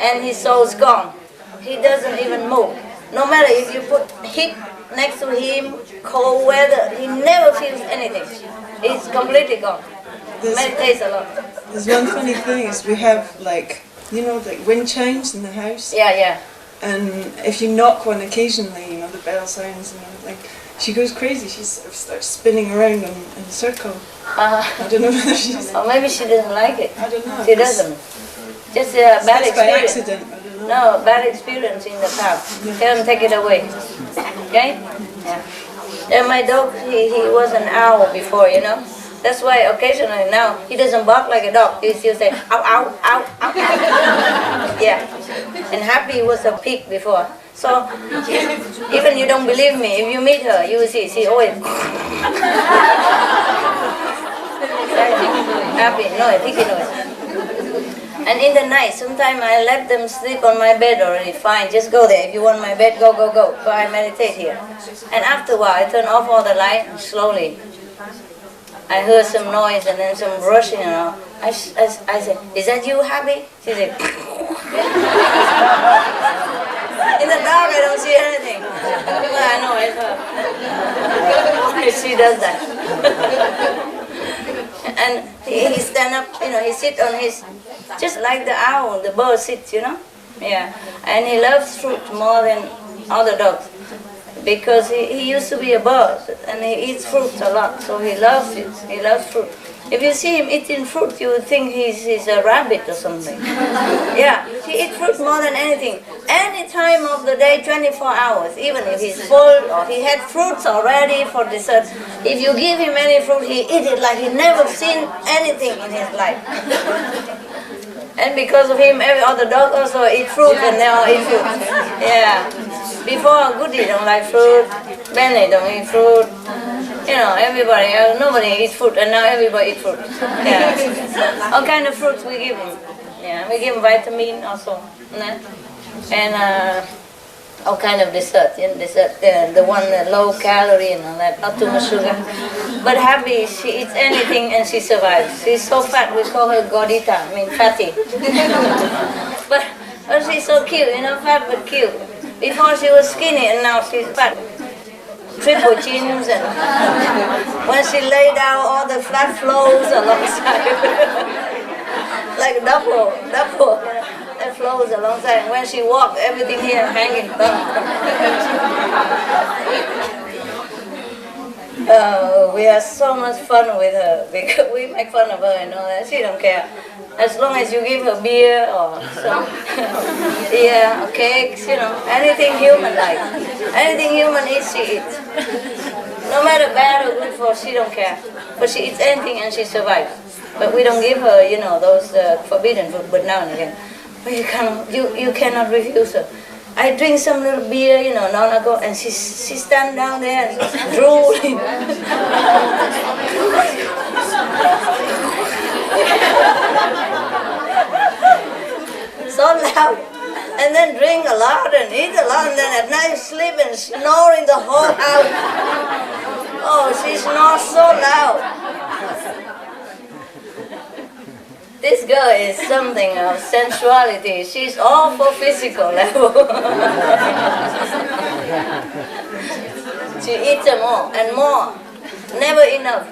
and his soul's gone. He doesn't even move. No matter if you put heat next to him, cold weather, he never feels anything. It's completely gone. Meditates a lot. There's one funny thing is we have like, you know, like wind chimes in the house. Yeah. And if you knock one occasionally, you know, the bell sounds and everything. She goes crazy. She sort of starts spinning around in a circle. I don't know whether she's... Or maybe she doesn't like it. I don't know. She doesn't. Just a bad It's by experience. accident. I don't know. No, bad experience in the past. Tell him take it away. Okay? Yeah. And my dog, he was an owl before, you know. That's why occasionally now he doesn't bark like a dog. He still say ow, ow, ow, ow, ow. Yeah. And Happy was a pig before. So even you don't believe me, if you meet her, you will see she always Happy, no, piggy noise. And in the night, sometimes I let them sleep on my bed already. Fine, just go there. If you want my bed, go. Go, I meditate here. And after a while, I turn off all the light and slowly. I heard some noise and then some rushing and all. I said, is that you, Happy? She said, in the dark I don't see anything. Well, I know it's her. She does that. And he stand up, you know, he sit on his, just like the owl, the bird sits, you know. Yeah. And he loves fruit more than other dogs. Because he used to be a bird and he eats fruit a lot, so he loves it. He loves fruit. If you see him eating fruit, you would think he's a rabbit or something. Yeah, he eats fruit more than anything. Any time of the day, 24 hours, even if he's full or he had fruits already for dessert, if you give him any fruit, he eats it like he never seen anything in his life. And because of him, every other dog also eat fruit and they all eat fruit. Yeah. Before, Goody don't like fruit, Benny don't eat fruit. You know, everybody, nobody eats fruit, and now everybody eats fruit. Yeah. All kind of fruits we give him. Yeah, we give him vitamin also. And all kind of dessert. You know, dessert, the one low calorie and all that, not too much sugar. But Happy, she eats anything and she survives. She's so fat, we call her gordita, I mean fatty. but she's so cute, you know, fat but cute. Before she was skinny and now she's fat. Triple chins and when she lay down all the flat flows alongside. Like double, it flows alongside. When she walks, everything here hanging down. We have so much fun with her because we make fun of her and all that. She don't care. As long as you give her beer or some, yeah, or cakes, you know, anything human like. Anything human eats, she eats. No matter bad or good for, she don't care. But she eats anything and she survives. But we don't give her, you know, those forbidden food, but now and again. But you cannot refuse her. I drink some little beer, you know, long ago, and she stand down there and drooling. So loud, and then drink a lot and eat a lot, and then at night sleep and snoring the whole house. Oh, she snores so loud. This girl is something of sensuality. She's all for physical level. She eats them all and more. Never enough.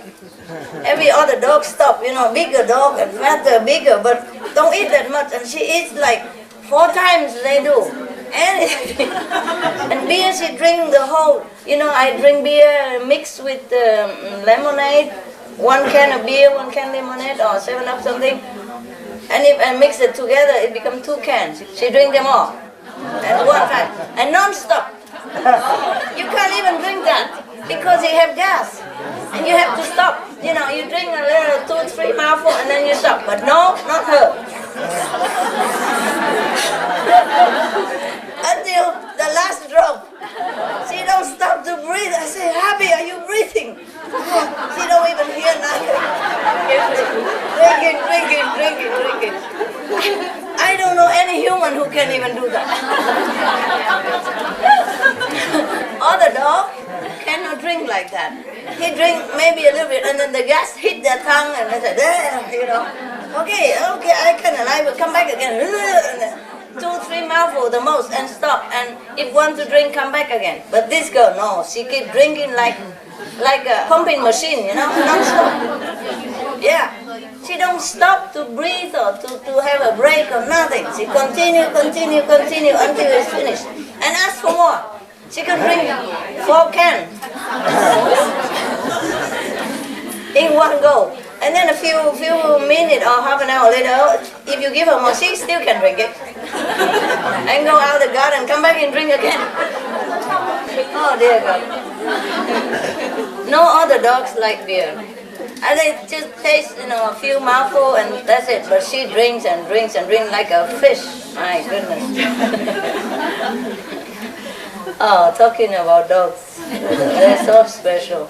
Every other dog stop, you know, bigger dog and fatter, bigger, but don't eat that much. And she eats like 4 times they do. Anything. And beer, she drink the whole, you know, I drink beer mixed with lemonade. 1 can of beer, 1 can lemonade, or 7-Up something. And if I mix it together, it becomes 2 cans. She drink them all at one time. And non-stop. You can't even drink that because you have gas. And you have to stop. You know, you drink a little 2-3 mouthful and then you stop. But no, not her. Until the last drop. She don't stop to breathe. I say, Happy, are you breathing? She don't even hear nothing. Drinking. I don't know any human who can even do that. Other dog cannot drink like that. He drink maybe a little bit and then the gas hit their tongue and they say, you know, okay, I can alive, come back again. And then 2-3 mouthfuls the most and stop. And if want to drink, come back again. But this girl, no, she keep drinking like a pumping machine, you know, non-stop. Yeah. She don't stop to breathe or to have a break or nothing. She continue until it's finished. And ask for more. She can drink 4 cans in one go. And then a few minutes or half an hour later, if you give her more, she still can drink it. And go out the garden, come back and drink again. Oh dear God. No other dogs like beer. And they just taste, a few mouthfuls and that's it. But she drinks and drinks and drinks like a fish. My goodness. Oh, talking about dogs. They're so special.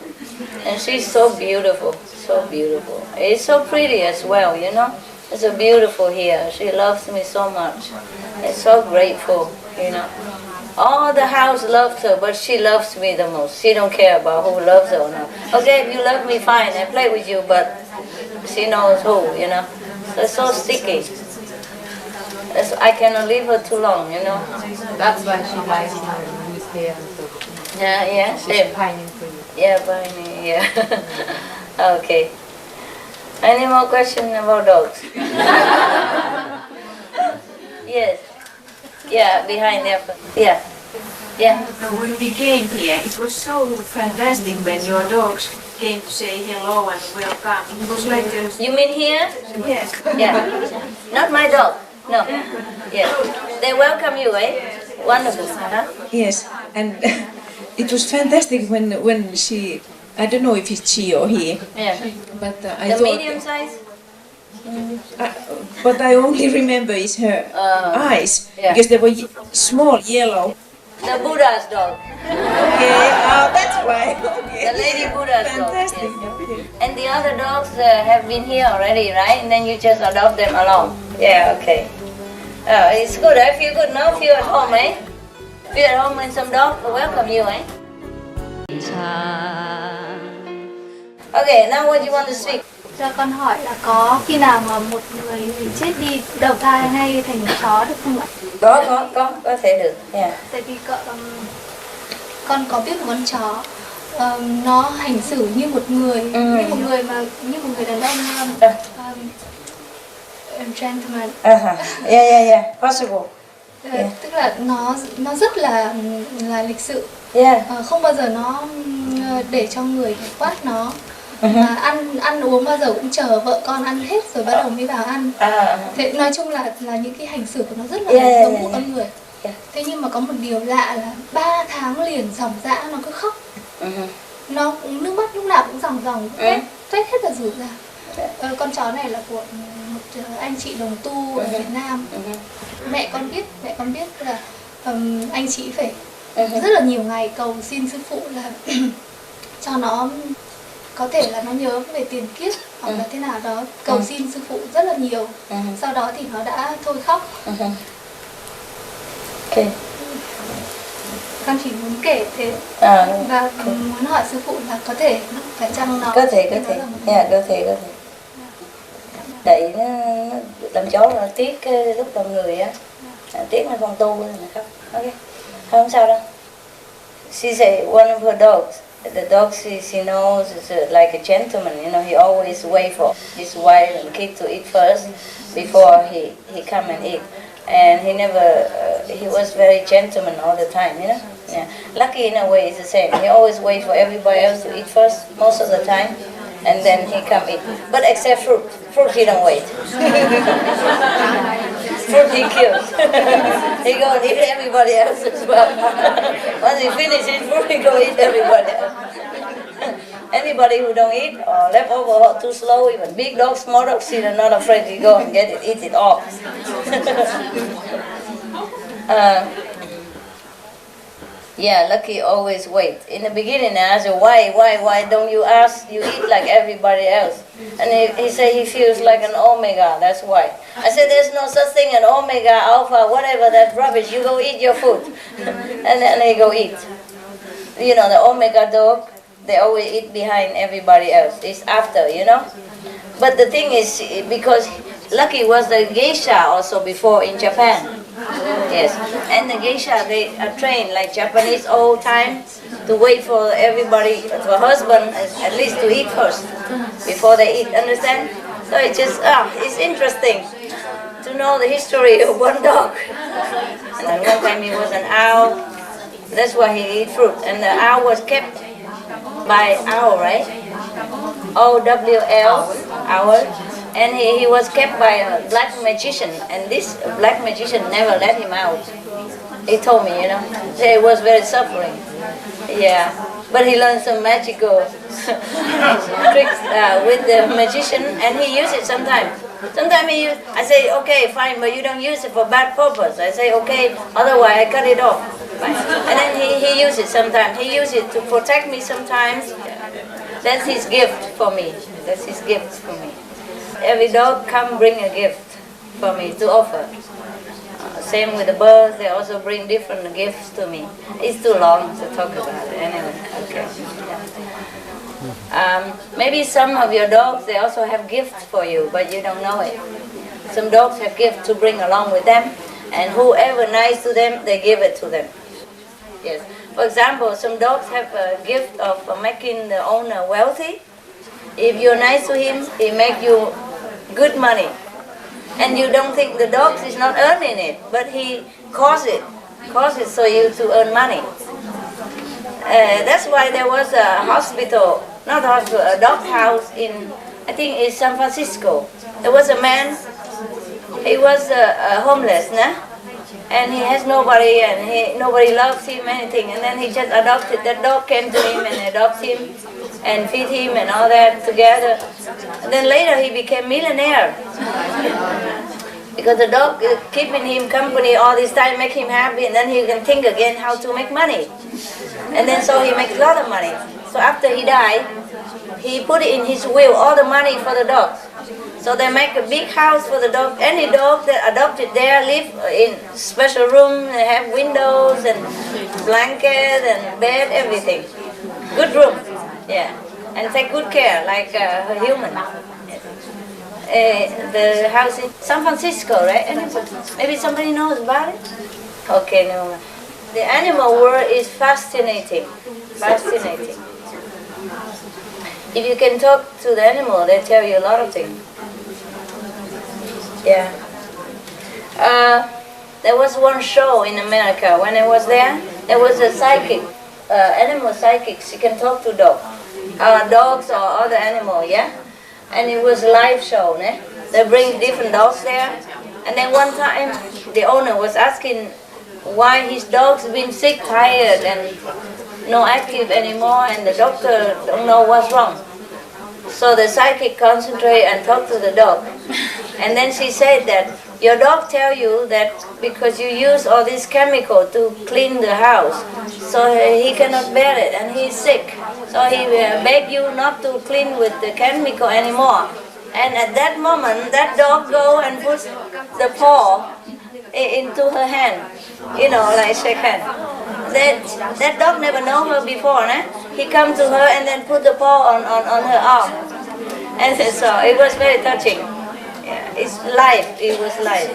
And she's so beautiful. So beautiful. It's so pretty as well, It's so beautiful here. She loves me so much. It's so grateful, All the house loves her, but she loves me the most. She don't care about who loves her or not. Okay, if you love me, fine, I play with you, but she knows who, So it's so sticky. I cannot leave her too long, That's why she likes to lose hair and so. Yeah, She's same. pining for you. Yeah, pining, yeah. Okay. Any more questions about dogs? Yes. Yeah, behind there. Yeah. Yeah. When we came here, it was so fantastic when your dogs came to say hello and welcome. It was like a... You mean here? Yes. Yeah. Not my dog. No. Yeah. They welcome you, eh? Wonderful. Huh? Yes, and it was fantastic when she... I don't know if it's she or he, Yeah. but I The thought... medium size? What I only remember is her eyes, yeah. because they were small, yellow. The Buddha's dog. Okay, that's why. Okay. The lady Buddha's dog. Fantastic. Yes. Okay. And the other dogs have been here already, right? And then you just adopt them along. Yeah, okay. It's good. I feel good now. Feel at home, eh? Feel at home when some dogs welcome you, eh? Okay, now what you want to speak? Cho con hỏi là có khi nào mà một người chết đi đầu thai hay thành chó được không ạ? Có thể được. Yeah. Tại vì con có biết một con chó nó hành xử như một người, như một người đàn ông gentleman. Yeah. Possible. Yeah. Tức là nó rất là lịch sự. Yeah. Không bao giờ nó để cho người quát nó. Mà ăn uống bao giờ cũng chờ vợ con ăn hết rồi bắt đầu mới vào ăn. Thế nói chung là những cái hành xử của nó rất là giống của con người. Thế nhưng mà có một điều lạ là 3 tháng liền ròng rã nó cứ khóc. Nó nước mắt lúc nào cũng ròng tuét hết cả rủ ra. Con chó này là của một anh chị đồng tu ở Việt Nam. Mẹ con biết là anh chị phải rất là nhiều ngày cầu xin sư phụ là cho nó có thể là nó nhớ về tiền kiếp hoặc là thế nào đó, cầu xin sư phụ rất là nhiều. Sau đó thì nó đã thôi khóc. Okay. Con chỉ muốn kể thế và muốn hỏi sư phụ là có thể phải chăng nó có thể. Tại nó làm chó là tiếc lúc làm người á, tiếc nó không tu nên là khóc. Okay. Không sao đâu. She said one of her dogs. The dog she knows is like a gentleman, he always wait for his wife and kid to eat first before he come and eat. And he never, he was very gentleman all the time, Yeah. Lucky in a way it's the same. He always wait for everybody else to eat first, most of the time, and then he come eat. But except fruit. Fruit he don't wait. Fruit he kills. He go and eat everybody else as well. Once he finish his fruit, he go eat everybody else. Anybody who don't eat or left over or too slow, even big dogs, small dogs, they're not afraid to go and get it, eat it all. Yeah, Lucky always wait. In the beginning, I asked him, why don't you ask? You eat like everybody else. And he said he feels like an omega, that's why. I said, there's no such thing, an omega, alpha, whatever, that rubbish. You go eat your food. And then he go eat. The omega dog, they always eat behind everybody else. It's after, But the thing is, because Lucky was the geisha also before in Japan. Yes, and the geisha, they are trained like Japanese old time to wait for everybody, for husband at least to eat first before they eat, understand? So it's interesting to know the history of one dog. And then one time he was an owl. That's why he eat fruit. And the owl was kept by owl, right? O-W-L, owl. And he was kept by a black magician. And this black magician never let him out. He told me, you know. He was very suffering. Yeah. But he learned some magical tricks with the magician, and he used it sometimes. Sometimes I say, okay, fine, but you don't use it for bad purpose. I say, okay, otherwise I cut it off. Right? And then he used it sometimes. He used it to protect me sometimes. That's his gift for me. That's his gift for me. Every dog come bring a gift for me to offer. Same with the birds, they also bring different gifts to me. It's too long to talk about it anyway. Okay. Yeah. Maybe some of your dogs, they also have gifts for you, but you don't know it. Some dogs have gifts to bring along with them, and whoever nice to them, they give it to them. Yes. For example, some dogs have a gift of making the owner wealthy. If you're nice to him, he make you good money. And you don't think the dog is not earning it, but he causes so you to earn money. That's why there was a hospital, not a hospital, a dog house in, I think it's San Francisco. There was a man, he was homeless, nah? And he has nobody, and nobody loves him, anything. And then he just adopted, that dog came to him and adopted him and feed him and all that together. And then later he became millionaire. Because the dog keeping him company all this time, make him happy, and then he can think again how to make money. And then so he makes a lot of money. So after he died, he put it in his will, all the money for the dogs. So they make a big house for the dog. Any dog that adopted there live in special room, they have windows and blanket and bed, everything. Good room, yeah. And take good care, like a human. The house in San Francisco, right? Maybe somebody knows about it? Okay, no. The animal world is fascinating. Fascinating. If you can talk to the animal, they tell you a lot of things. Yeah. There was one show in America. When I was there was a psychic, animal psychic. She can talk to dogs. Dogs or other animals, yeah? And it was a live show, né? They bring different dogs there. And then one time, the owner was asking why his dog's been sick, tired, and not active anymore, and the doctor don't know what's wrong. So the psychic concentrate and talk to the dog. And then she said that your dog tell you that because you use all this chemical to clean the house, so he cannot bear it and he's sick. So he beg you not to clean with the chemical anymore. And at that moment, that dog go and puts the paw into her hand, you know, like shake hand. That dog never know her before, né? He come to her and then put the paw on her arm. And so it was very touching. Yeah, it's live, it was live.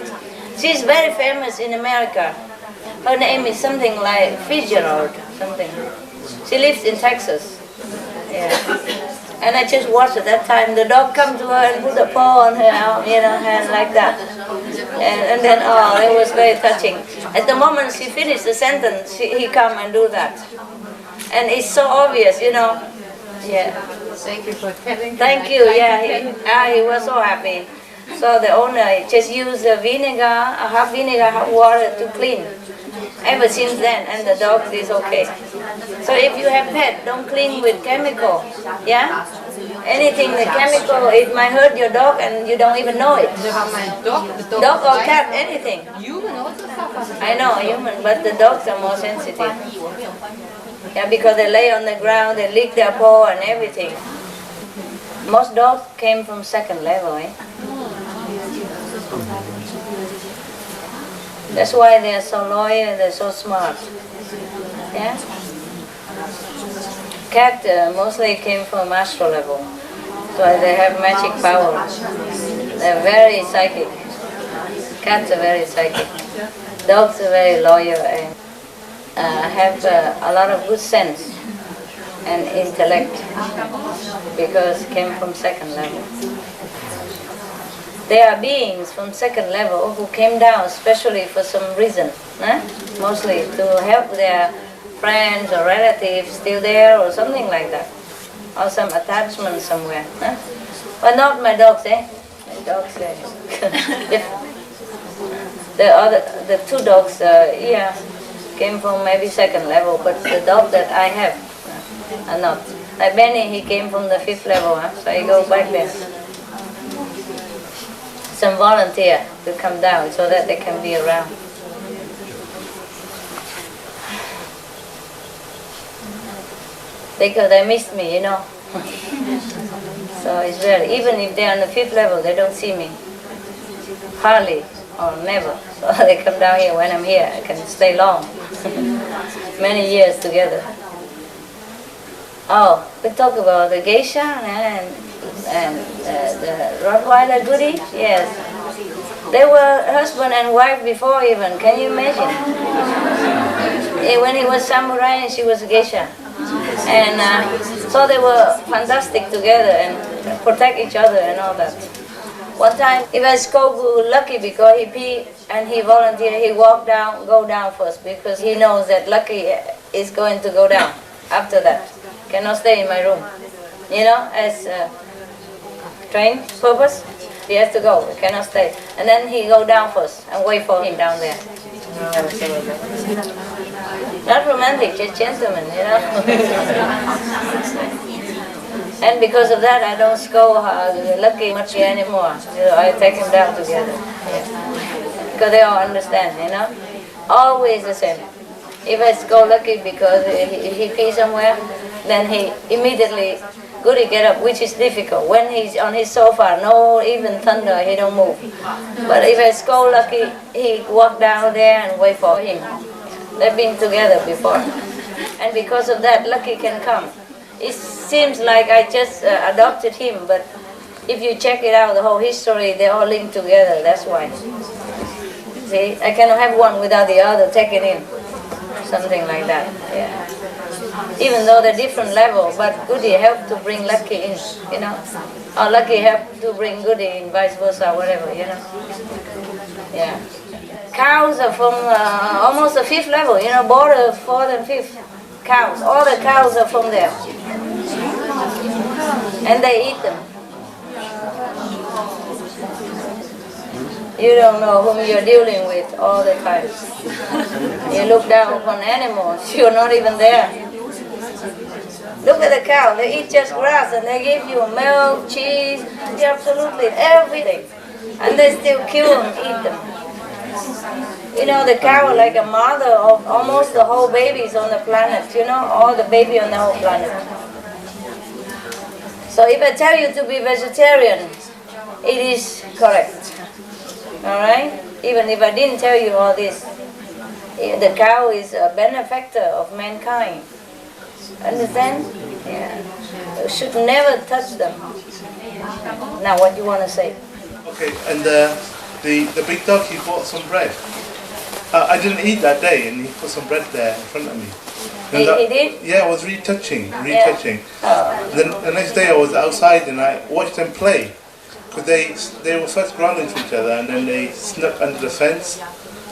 She's very famous in America. Her name is something like Fitzgerald, something. She lives in Texas. Yeah. And I just watched at that time. The dog come to her and put a paw on her arm, you know, hand like that. And then, oh, it was very touching. At the moment she finished the sentence, he come and do that. And it's so obvious, you know. Yeah. Thank you for telling me. Thank you, yeah. He was so happy. So the owner just used vinegar, half vinegar, half water to clean. Ever since then, and the dog is okay. So if you have pet, don't clean with chemical, yeah? Anything the chemical, it might hurt your dog and you don't even know it. Dog or cat, anything. Human also suffers. I know, human, but the dogs are more sensitive. Yeah, because they lay on the ground, they lick their paw and everything. Most dogs came from second level, eh? That's why they are so loyal, they're so smart. Yeah? Cat mostly came from astral level. So they have magic power. They're very psychic. Cats are very psychic. Dogs are very loyal and have a lot of good sense and intellect because came from second level. There are beings from second level who came down especially for some reason, mostly to help their friends or relatives still there or something like that, or some attachment somewhere. But not my dogs, My dogs, the two dogs, came from maybe second level, but the dog that I have are not. Like Benny, he came from the 5th level, so I go back there. Some volunteer to come down so that they can be around. Because they missed me, So it's very, even if they're on the 5th level, they don't see me. Hardly or never. So they come down here when I'm here. I can stay long. Many years together. Oh, we talk about the geisha and the Rottweiler Goody. Yes. They were husband and wife before even. Can you imagine? When he was samurai and she was a geisha. And so they were fantastic together and protect each other and all that. One time, he was so lucky because he pee and he volunteered, he go down first because he knows that Lucky is going to go down after that. Cannot stay in my room. As trained purpose, he has to go, he cannot stay. And then he go down first and wait for him down there. Not romantic, just gentleman, And because of that, I don't scold Lucky much anymore. I take him down together. Because they all understand, Always the same. If I scold Lucky because he pees somewhere, then he immediately Goody get up, which is difficult. When he's on his sofa, no even thunder, he don't move. But if I scold Lucky, he walk down there and wait for him. They've been together before. And because of that, Lucky can come. It seems like I just adopted him, but if you check it out, the whole history, they all linked together, that's why. See, I cannot have one without the other taken in. Something like that, Even though they're different level, but Goody helped to bring Lucky in, Or Lucky helped to bring Goody in, vice versa, whatever, Yeah. Cows are from almost the 5th level, border 4th and 5th. Cows, all the cows are from there. And they eat them. You don't know whom you're dealing with all the time. You look down upon animals, you're not even there. Look at the cow, they eat just grass and they give you milk, cheese, absolutely everything. And they still kill them, eat them. The cow is like a mother of almost the whole babies on the planet, all the baby on the whole planet. So if I tell you to be vegetarian, it is correct. Alright? Even if I didn't tell you all this, the cow is a benefactor of mankind. Understand? Yeah. You should never touch them. Now what do you want to say? Okay, and the big dog, he bought some bread. I didn't eat that day, and he put some bread there in front of me. He did? Yeah, it was really touching, touching. Oh. Then the next day I was outside and I watched them play. Because they were first growling to each other and then they snuck under the fence.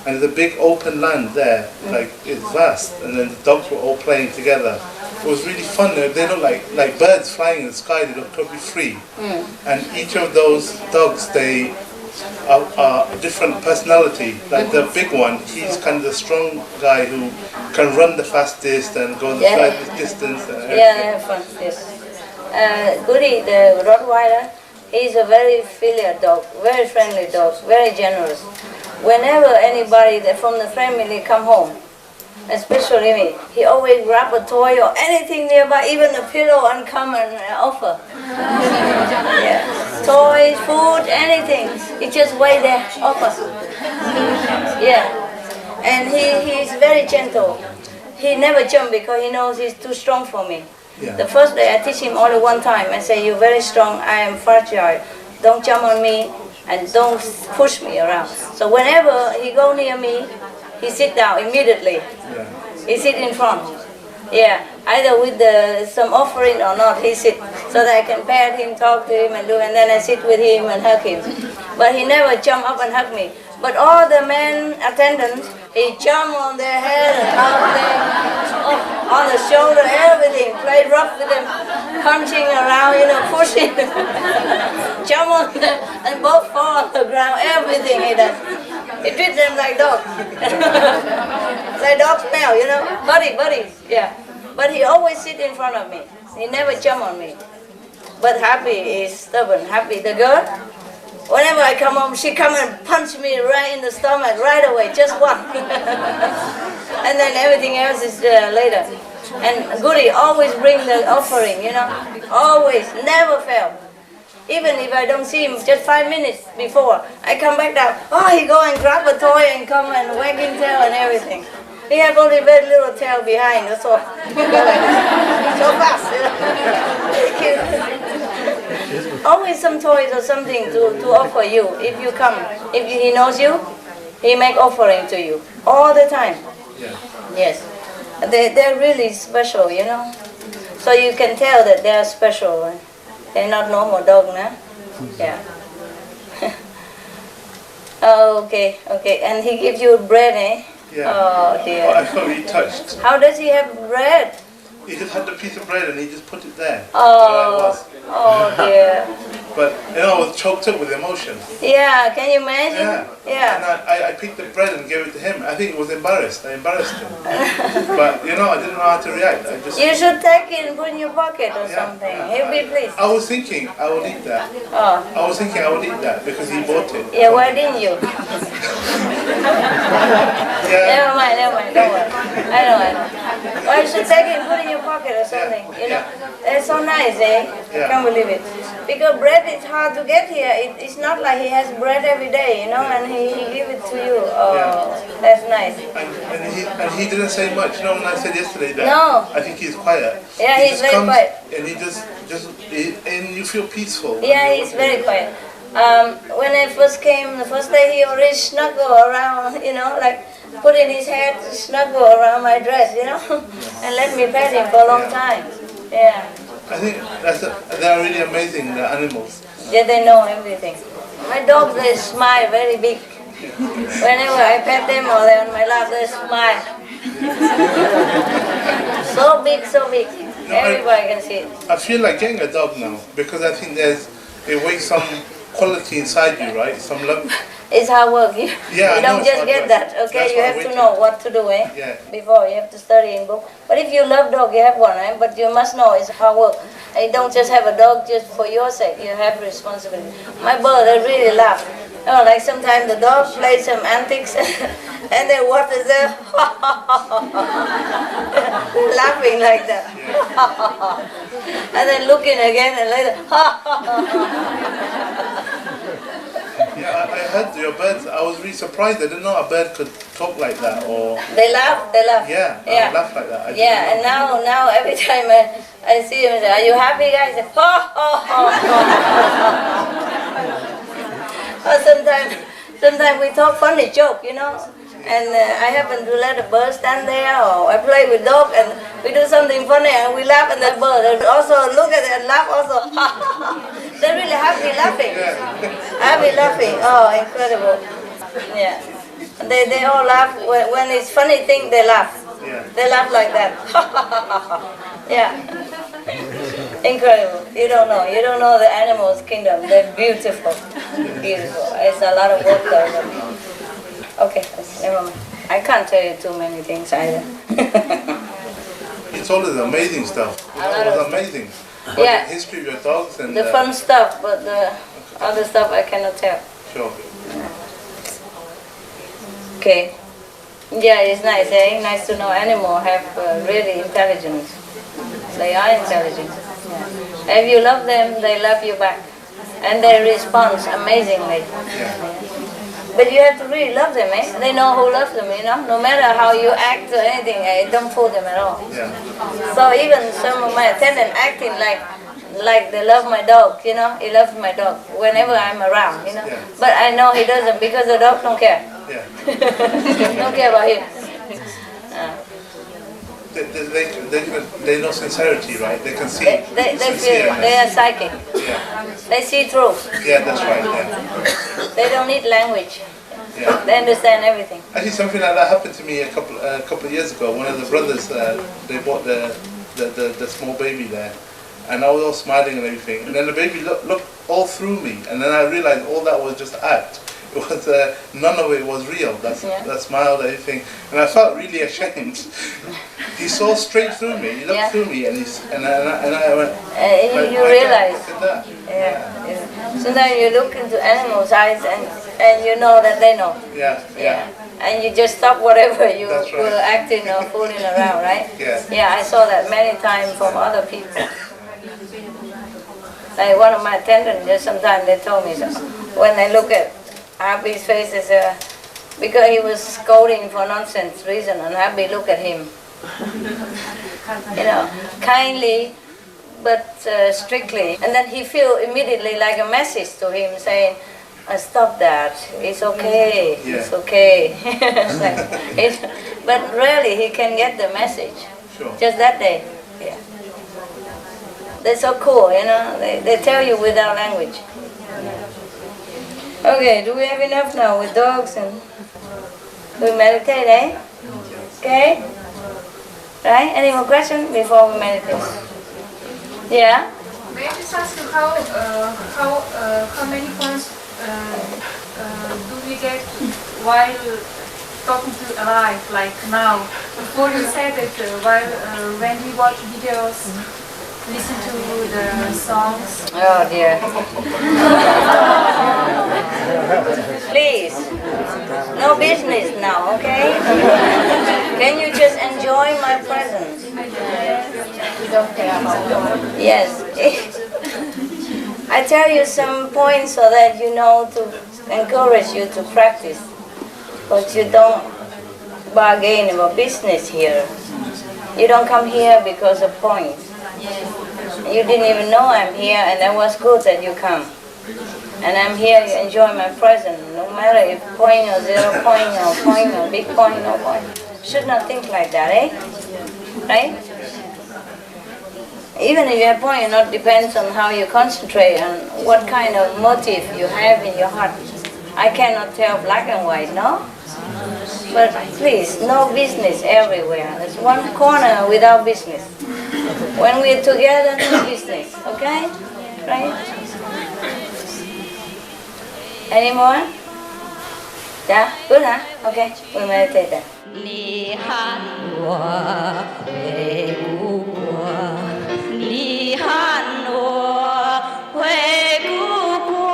And there's a big open land there, like it's vast. And then the dogs were all playing together. It was really fun. They look like birds flying in the sky. They look totally free. And each of those dogs, they are a different personality. Like the big one, he's kind of the strong guy who can run the fastest and go the furthest distance. And everything. Yeah, fun, yes. Goody, the Rottweiler, he's a very filial dog, very friendly dog, very generous. Whenever anybody from the family come home, especially me, he always grab a toy or anything nearby, even a pillow, and come and offer. Toys, food, anything. He just wait there, offer. And he's very gentle. He never jump because he knows he's too strong for me. The first day I teach him only one time. I say, you're very strong, I am fragile. Don't jump on me and don't push me around. So whenever he go near me, he sit down immediately. He sit in front. Either with some offering or not, he sit. so that I can pet him, talk to him, and then I sit with him and hug him. But he never jump up and hug me. But all the men attendants, he jump on their head and on the shoulder, everything. Play rough with them, punching around, pushing, jump on them, and both fall on the ground. Everything he does. He treats them like dogs, like dog smell, buddies, yeah. But he always sit in front of me. He never jump on me. But Happy is stubborn. Happy, the girl. Whenever I come home, she come and punch me right in the stomach right away, just one. And then everything else is later. And Goody always bring the offering, always, never fail. Even if I don't see him just 5 minutes before, I come back down, he go and grab a toy and come and wagging tail and everything. He have only very little tail behind, that's all. So fast, Always some toys or something to offer you if you come. If he knows you, he make offering to you all the time. Yeah. Yes, they're really special, So you can tell that they are special. They're not normal dog, nah? Yeah. Okay. And he gives you bread, eh? Yeah. Oh dear. I felt really touched. How does he have bread? He just had the piece of bread and he just put it there. Oh dear. But I was choked up with emotion. Yeah, can you imagine? Yeah. And I picked the bread and gave it to him. I think he was embarrassed. I embarrassed him. But I didn't know how to react. You should take it and put in your pocket or something. He'll be pleased. I was thinking I would eat that. I was thinking I would eat that because he bought it. Yeah, why didn't you? Never mind, don't worry. I know. Well, you should take it and put it in your pocket or something. It's so nice, eh? I can't believe it. Because bread is hard to get here. It's not like he has bread every day, and he give it to you. That's nice. And he didn't say much. When I said yesterday that I think he's quiet. Yeah, he's very quiet. And he just and you feel peaceful. Yeah, he's very quiet. When I first came, the first day he already snuggled around, like putting his head to snuggle around my dress, and let me pet him for a long time. Yeah. I think they are really amazing, the animals. Yeah, they know everything. My dogs, they smile very big. Whenever I pet them or they're on my lap, they smile. So big. Everybody can see it. I feel like getting a dog now because I think it wakes some quality inside you, right? Some love. It's hard work. You don't just get that, okay? You have to know what to do, eh? Yeah. Before, you have to study in book. But if you love dog, you have one, eh? But you must know it's hard work. And you don't just have a dog just for your sake. You have responsibility. My bird, they really laugh. Like sometimes the dog plays some antics and then what is there? Laughing like that. And then looking again and later. Yeah, I heard your birds. I was really surprised. I didn't know a bird could talk like that. Or They laugh. Yeah, they laugh like that. And now every time I see him, I say, "Are you happy, guys?" Say, Or sometimes we talk funny joke, and I happen to let a bird stand there, or I play with dog and we do something funny and we laugh, and the bird also look at it and laugh also. They're really happy laughing. Happy laughing. Oh, incredible. Yeah. They all laugh. When it's funny thing, they laugh. Yeah. They laugh like that. Yeah. Incredible. You don't know the animals' kingdom. They're beautiful. Beautiful. It's a lot of work there. Okay, never mind. I can't tell you too many things either. You told us amazing stuff. It was amazing. But Yeah. the history of your dogs and The fun stuff, but the other stuff I cannot tell. Sure. Okay. Yeah, it's nice, eh? Nice to know animals have really intelligence. They are intelligent. Yeah. If you love them, they love you back. And they respond amazingly. But you have to really love them, eh? They know who loves them, No matter how you act or anything, it don't fool them at all. Yeah. So even some of my attendants acting like they love my dog, He loves my dog whenever I'm around, Yeah. But I know he doesn't because the dog don't care. Yeah. Don't care about him. they know sincerity, right? They can see. They feel it. They are psychic. Yeah. They see through. Yeah, that's right. Yeah. They don't need language. Yeah. They understand everything. Actually, something like that happened to me a couple of years ago. One of the brothers, they bought the small baby there, and I was all smiling and everything. And then the baby looked all through me, and then I realized all that was just act. It was none of it was real. That smile, everything, and I felt really ashamed. He saw straight through me. He looked through me, and I went. You realize. Look at that. Yeah. Sometimes you look into animals' eyes, and you know that they know. Yeah. And you just stop whatever you That's right. were acting or fooling around, right? Yeah. Yeah, I saw that many times from other people. Like one of my attendants, just sometimes they told me so. When they look at Happy's face, because he was scolding for nonsense reason, and Happy look at him. Kindly, but strictly. And then he feel immediately like a message to him saying, stop that, it's okay, it's okay. But really he can get the message. Sure. Just that day. Yeah. They're so cool, they tell you without language. Okay, do we have enough now with dogs and we meditate, eh? Okay? Right? Any more questions before we meditate? Yeah? May I just ask you how many points do we get while talking to alive, like now? Before you said that when we watch videos, listen to the songs. Oh dear. Please, no business now, okay? Can you just enjoy my presence? Yes. I tell you some points so that you know to encourage you to practice. But you don't bargain about business here. You don't come here because of points. You didn't even know I'm here, and that was good that you come. And I'm here, you enjoy my presence, no matter if point or 0 point or point or big point, no point. Should not think like that, eh? Right? Even if you have point, it not depends on how you concentrate and what kind of motive you have in your heart. I cannot tell black and white, no? But please, no business everywhere. There's one corner without business. When we're together, no business, okay? Right? Any more? Yeah? Good, huh? Okay, we meditate then.